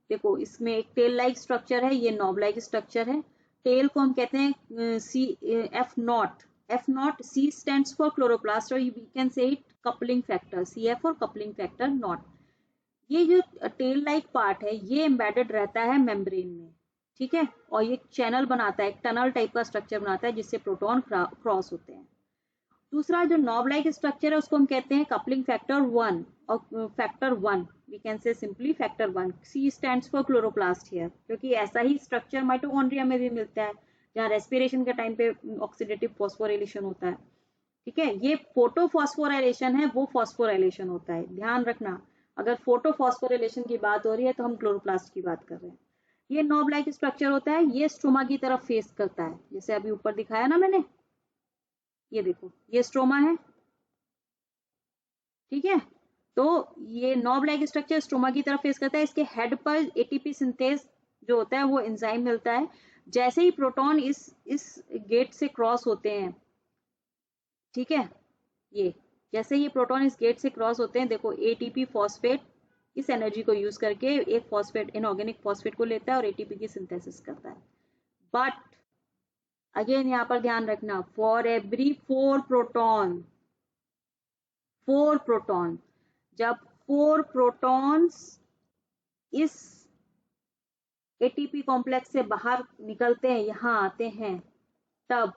देखो इसमें एक टेल लाइक स्ट्रक्चर है, ये नॉब लाइक स्ट्रक्चर है। टेल को हम कहते हैं C F nought. C stands for chloroplast, और we can say it coupling factor, CF और कपलिंग फैक्टर नॉट। ये जो टेल लाइक पार्ट है ये एम्बेडेड रहता है मेम्ब्रेन में। ठीक है, और ये चैनल बनाता है, एक टनल टाइप का स्ट्रक्चर बनाता है जिससे प्रोटॉन क्रॉस होते हैं। दूसरा जो नॉब लाइक स्ट्रक्चर है उसको हम कहते हैं कपलिंग फैक्टर 1 और factor 1, we can say simply factor 1। C stands for chloroplast here, क्योंकि ऐसा ही स्ट्रक्चर माइटोकॉन्ड्रिया में भी मिलता है, जहाँ रेस्पिरेशन के टाइम पे ऑक्सीडेटिव फॉस्फोराइलेशन होता है। ठीक है, ये फोटो फॉस्फोराइलेशन है, वो फॉस्फोराइलेशन होता है, ध्यान रखना। अगर फोटो फॉस्फोराइलेशन की बात हो रही है तो हम क्लोरोप्लास्ट की बात कर रहे हैं। ये नॉब लाइक स्ट्रक्चर होता है, ये स्ट्रोमा की तरफ फेस करता है, जैसे अभी ऊपर दिखाया ना मैंने। ये देखो, ये स्ट्रोमा है, ठीक है, तो ये नॉब लाइक स्ट्रक्चर स्ट्रोमा की तरफ फेस करता है। इसके हेड पर एटीपी सिंथेस जो होता है वो एंजाइम मिलता है। जैसे ही प्रोटॉन इस गेट से क्रॉस होते हैं, ठीक है, ये जैसे ये प्रोटॉन इस गेट से क्रॉस होते हैं, देखो एटीपी फॉस्फेट इस एनर्जी को यूज करके एक फॉस्फेट इनऑर्गेनिक फॉस्फेट को लेता है और एटीपी की सिंथेसिस करता है। बट अगेन यहाँ पर ध्यान रखना, फॉर एवरी फोर प्रोटॉन, जब 4 प्रोटॉन्स इस एटीपी कॉम्प्लेक्स से बाहर निकलते हैं, यहां आते हैं, तब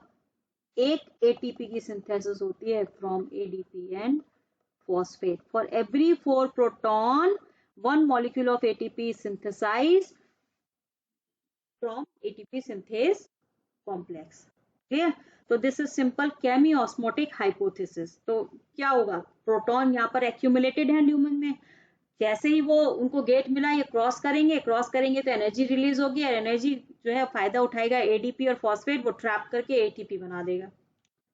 एक एटीपी की सिंथेसिस होती है from ADP and phosphate. For every 4 proton, one molecule of ATP is synthesized from ATP synthase complex. Clear? तो दिस इज सिंपल केमियोस्मोटिक हाइपोथेसिस। तो क्या होगा, प्रोटॉन यहाँ पर एक्यूमुलेटेड है ल्यूमन में, जैसे ही वो उनको गेट मिला, ये क्रॉस करेंगे तो एनर्जी रिलीज होगी, और एनर्जी जो है फायदा उठाएगा एडीपी और फॉस्फेट, वो ट्रैप करके एटीपी बना देगा।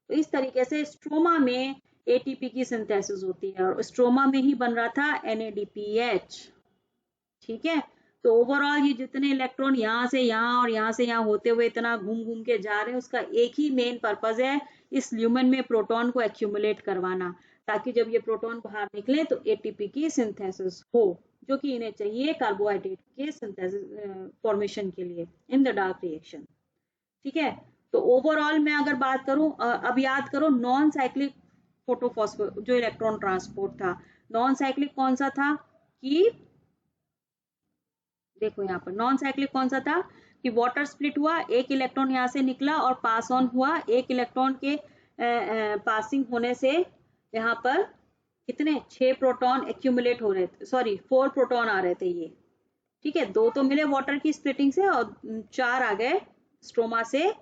तो इस तरीके से स्ट्रोमा में एटीपी की सिंथेसिस होती है, और स्ट्रोमा में ही बन रहा था NADPH। ठीक है, तो ओवरऑल ये जितने इलेक्ट्रॉन यहाँ से यहाँ और यहाँ से यहाँ होते हुए इतना घूम घूम के जा रहे हैं, उसका एक ही मेन पर्पज है, इस ल्यूमन में प्रोटॉन को एक्यूमुलेट करवाना, ताकि जब ये प्रोटॉन बाहर निकले तो एटीपी की सिंथेसिस हो, जो कि इन्हें चाहिए कार्बोहाइड्रेट के सिंथेसिस फॉर्मेशन के लिए इन द डार्क रिएक्शन। ठीक है, तो ओवरऑल मैं अगर बात करूं, अब याद करो नॉन साइक्लिक फोटोफॉस्फो जो इलेक्ट्रॉन ट्रांसपोर्ट था, नॉन साइक्लिक कौन सा था, कि देखो यहाँ पर नॉन साइक्लिक कौन सा था, कि वाटर स्प्लिट हुआ, एक इलेक्ट्रॉन यहाँ से निकला और पास ऑन हुआ, एक इलेक्ट्रॉन के पासिंग होने से यहाँ पर कितने 6 प्रोटॉन एक्यूमुलेट हो रहे थे, सॉरी 4 प्रोटॉन आ रहे थे ये। ठीक है, 2 तो मिले वाटर की स्प्लिटिंग से और 4 आ गए स्ट्रोमा से,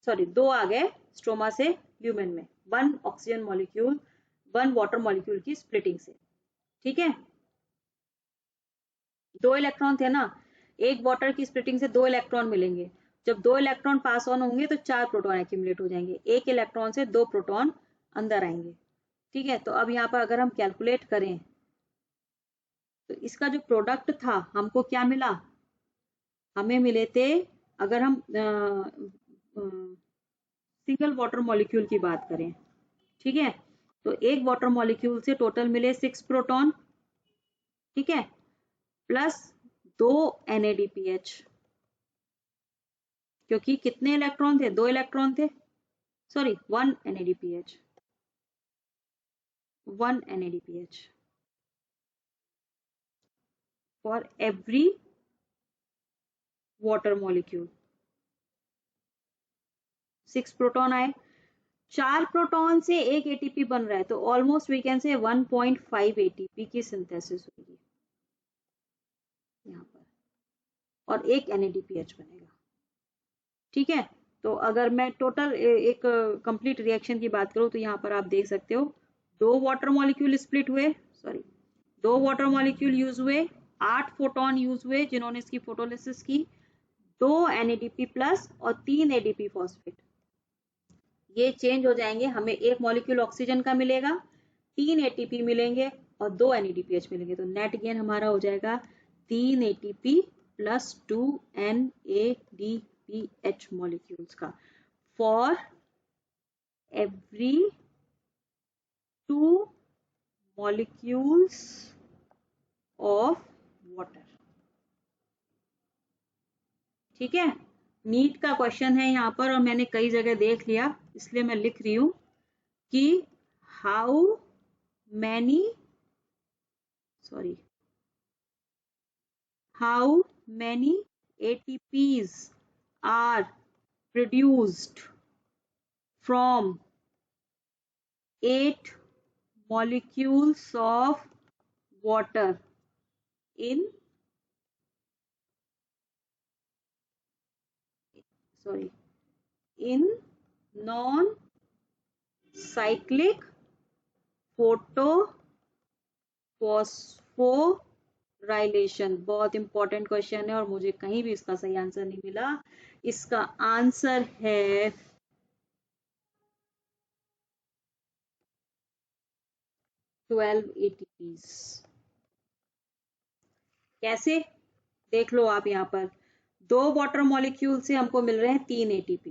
सॉरी 2 आ गए स्ट्रोमा से ल्यूमेन में, 1 ऑक्सीजन मॉलिक्यूल 1 वाटर मॉलिक्यूल की स्प्लिटिंग से। ठीक है, 2 इलेक्ट्रॉन थे ना, एक वाटर की स्प्लिटिंग से 2 इलेक्ट्रॉन मिलेंगे, जब 2 इलेक्ट्रॉन पास ऑन होंगे तो 4 प्रोटॉन एक्यूमुलेट हो जाएंगे, एक इलेक्ट्रॉन से 2 प्रोटॉन अंदर आएंगे। ठीक है, तो अब यहाँ पर अगर हम कैलकुलेट करें तो इसका जो प्रोडक्ट था हमको क्या मिला, हमें मिले थे, अगर हम सिंगल वाटर मॉलिक्यूल की बात करें, ठीक है, तो एक वाटर मॉलिक्यूल से टोटल मिले 6 प्रोटॉन, ठीक है, प्लस 2 NADPH, क्योंकि कितने इलेक्ट्रॉन थे, 2 इलेक्ट्रॉन थे, sorry 1 NADPH, 1 NADPH for every water molecule. 6 proton आए, 4 प्रोटॉन से एक एटीपी बन रहा है, तो ऑलमोस्ट वी कैन से 1.5 एटीपी की सिंथेसिस होगी यहाँ पर, और एक NADPH बनेगा। ठीक है, तो अगर मैं टोटल एक कंप्लीट रिएक्शन की बात करूं तो यहाँ पर आप देख सकते हो 2 वाटर मॉलिक्यूल स्प्लिट हुए, सॉरी 2 वाटर मॉलिक्यूल यूज हुए, 8 फोटोन यूज हुए जिन्होंने इसकी फोटोलिसिस की, 2 NADP प्लस और 3 ADP फॉस्फेट, ये चेंज हो जाएंगे, हमें एक मॉलिक्यूल ऑक्सीजन का मिलेगा, 3 ATP मिलेंगे और 2 NADPH मिलेंगे, तो नेट गेन हमारा हो जाएगा 3 ATP प्लस 2 NADPH मॉलिक्यूल्स का for every 2 molecules of water. ठीक है, नीट का क्वेश्चन है यहाँ पर, और मैंने कई जगह देख लिया इसलिए मैं लिख रही हूं कि how many ATPs are produced from 8 molecules of water in non-cyclic phosphorylation। बहुत इंपॉर्टेंट क्वेश्चन है और मुझे कहीं भी इसका सही आंसर नहीं मिला, इसका आंसर है 12 ATPs। कैसे, देख लो आप यहाँ पर 2 वाटर मॉलिक्यूल से हमको मिल रहे हैं 3 ATP,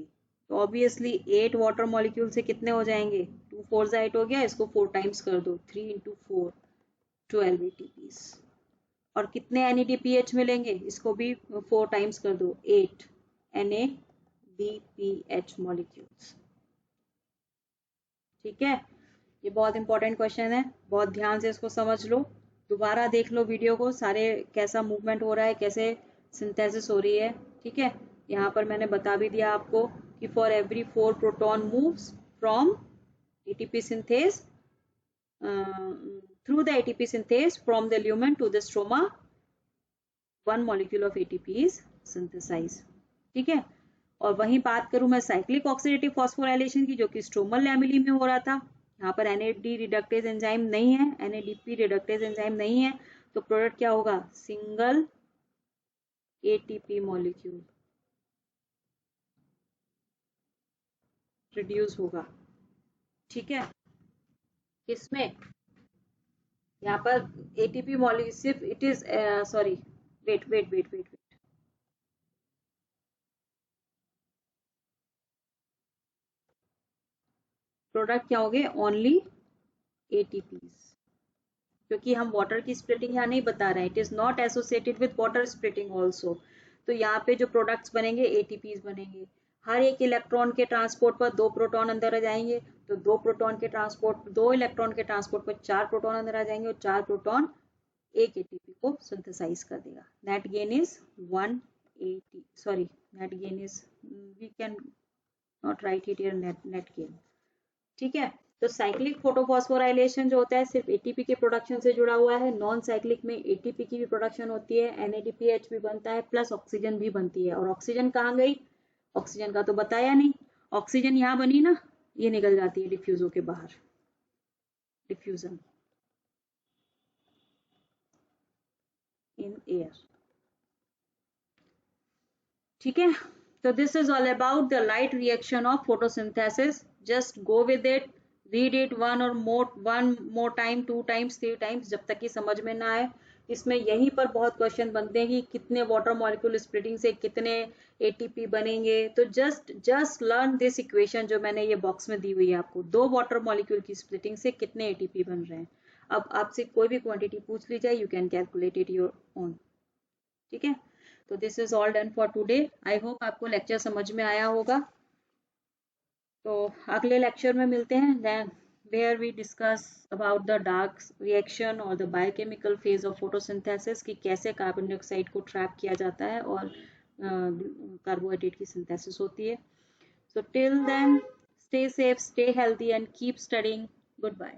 तो ऑब्वियसली 8 वाटर मॉलिक्यूल से कितने हो जाएंगे, 2 4 8 हो गया, इसको 4 टाइम्स कर दो, 3 × 4 12 ATPs। और कितने NADPH मिलेंगे, इसको भी 4 टाइम्स कर दो, 8 NADPH मॉलिक्यूल्स। ठीक है, ये बहुत इंपॉर्टेंट क्वेश्चन है, बहुत ध्यान से इसको समझ लो, दोबारा देख लो वीडियो को, सारे कैसा मूवमेंट हो रहा है, कैसे सिंथेसिस हो रही है। ठीक है, यहाँ पर मैंने बता भी दिया आपको कि for every 4 proton moves from ATP synthase through the ATP synthase from the lumen to the stroma 1 molecule of ATP is synthesized। ठीक है, और वहीं बात करूं मैं साइक्लिक ऑक्सीडेटिव फॉस्फोराइलेशन की, जो कि स्ट्रोमल लैमेली में हो रहा था, यहाँ पर NAD रिडक्टेज एंजाइम नहीं है, NADP रिडक्टेज एंजाइम नहीं है, तो प्रोडक्ट क्या होगा, सिंगल ATP मॉलिक्यूल प्रोड्यूस होगा। ठीक है, किसमें, यहाँ पर ATP मॉलिक्यूल सिर्फ it is sorry wait product क्या हो गए, ओनली ATPs, क्योंकि हम वाटर की स्प्लिटिंग यहाँ नहीं बता रहे हैं, it is not associated with water splitting also, तो यहाँ पे जो प्रोडक्ट्स बनेंगे ATPs बनेंगे। हर एक इलेक्ट्रॉन के ट्रांसपोर्ट पर 2 प्रोटॉन अंदर आ जाएंगे, तो 2 प्रोटॉन के ट्रांसपोर्ट, 2 इलेक्ट्रॉन के ट्रांसपोर्ट पर 4 प्रोटॉन अंदर आ जाएंगे, और 4 प्रोटॉन एक ATP को सिंथेसाइज कर देगा। Net gain is 180, sorry net gain is, we can not write it here net gain. ठीक है, तो साइक्लिक फोटोफॉस्फोराइलेशन जो होता है सिर्फ ATP के प्रोडक्शन से जुड़ा हुआ है, नॉन साइक्लिक में ATP की भी प्रोडक्शन होती है, NADPH भी बनता है, प्लस ऑक्सीजन भी बनती है। और ऑक्सीजन कहाँ गई, ऑक्सीजन का तो बताया नहीं, ऑक्सीजन यहाँ बनी ना, ये निकल जाती है डिफ्यूजो के बाहर, डिफ्यूजन इन एयर। ठीक है, तो this is all about the light reaction of photosynthesis, just go with it, read it one more time, 2 times, 3 times, जब तक कि समझ में ना आए। इसमें यहीं पर बहुत क्वेश्चन बनते हैं कि कितने वाटर मॉलिक्यूल स्प्लिटिंग से कितने ATP बनेंगे, तो जस्ट लर्न दिस इक्वेशन जो मैंने ये बॉक्स में दी हुई है आपको, 2 वाटर मॉलिक्यूल की स्प्लिटिंग से कितने ATP बन रहे हैं। अब आपसे कोई भी क्वांटिटी पूछ ली जाए, you can calculate it your own. ठीक है, तो this is all done for today, I hope आपको लेक्चर समझ में आया होगा। तो अगले लेक्चर में मिलते हैं, then where we discuss about the dark reaction और the biochemical phase of photosynthesis कि कैसे कार्बन डाइऑक्साइड को ट्रैप किया जाता है और कार्बोहाइड्रेट की सिंथेसिस होती है। So till then, stay safe, stay healthy and keep studying. Goodbye.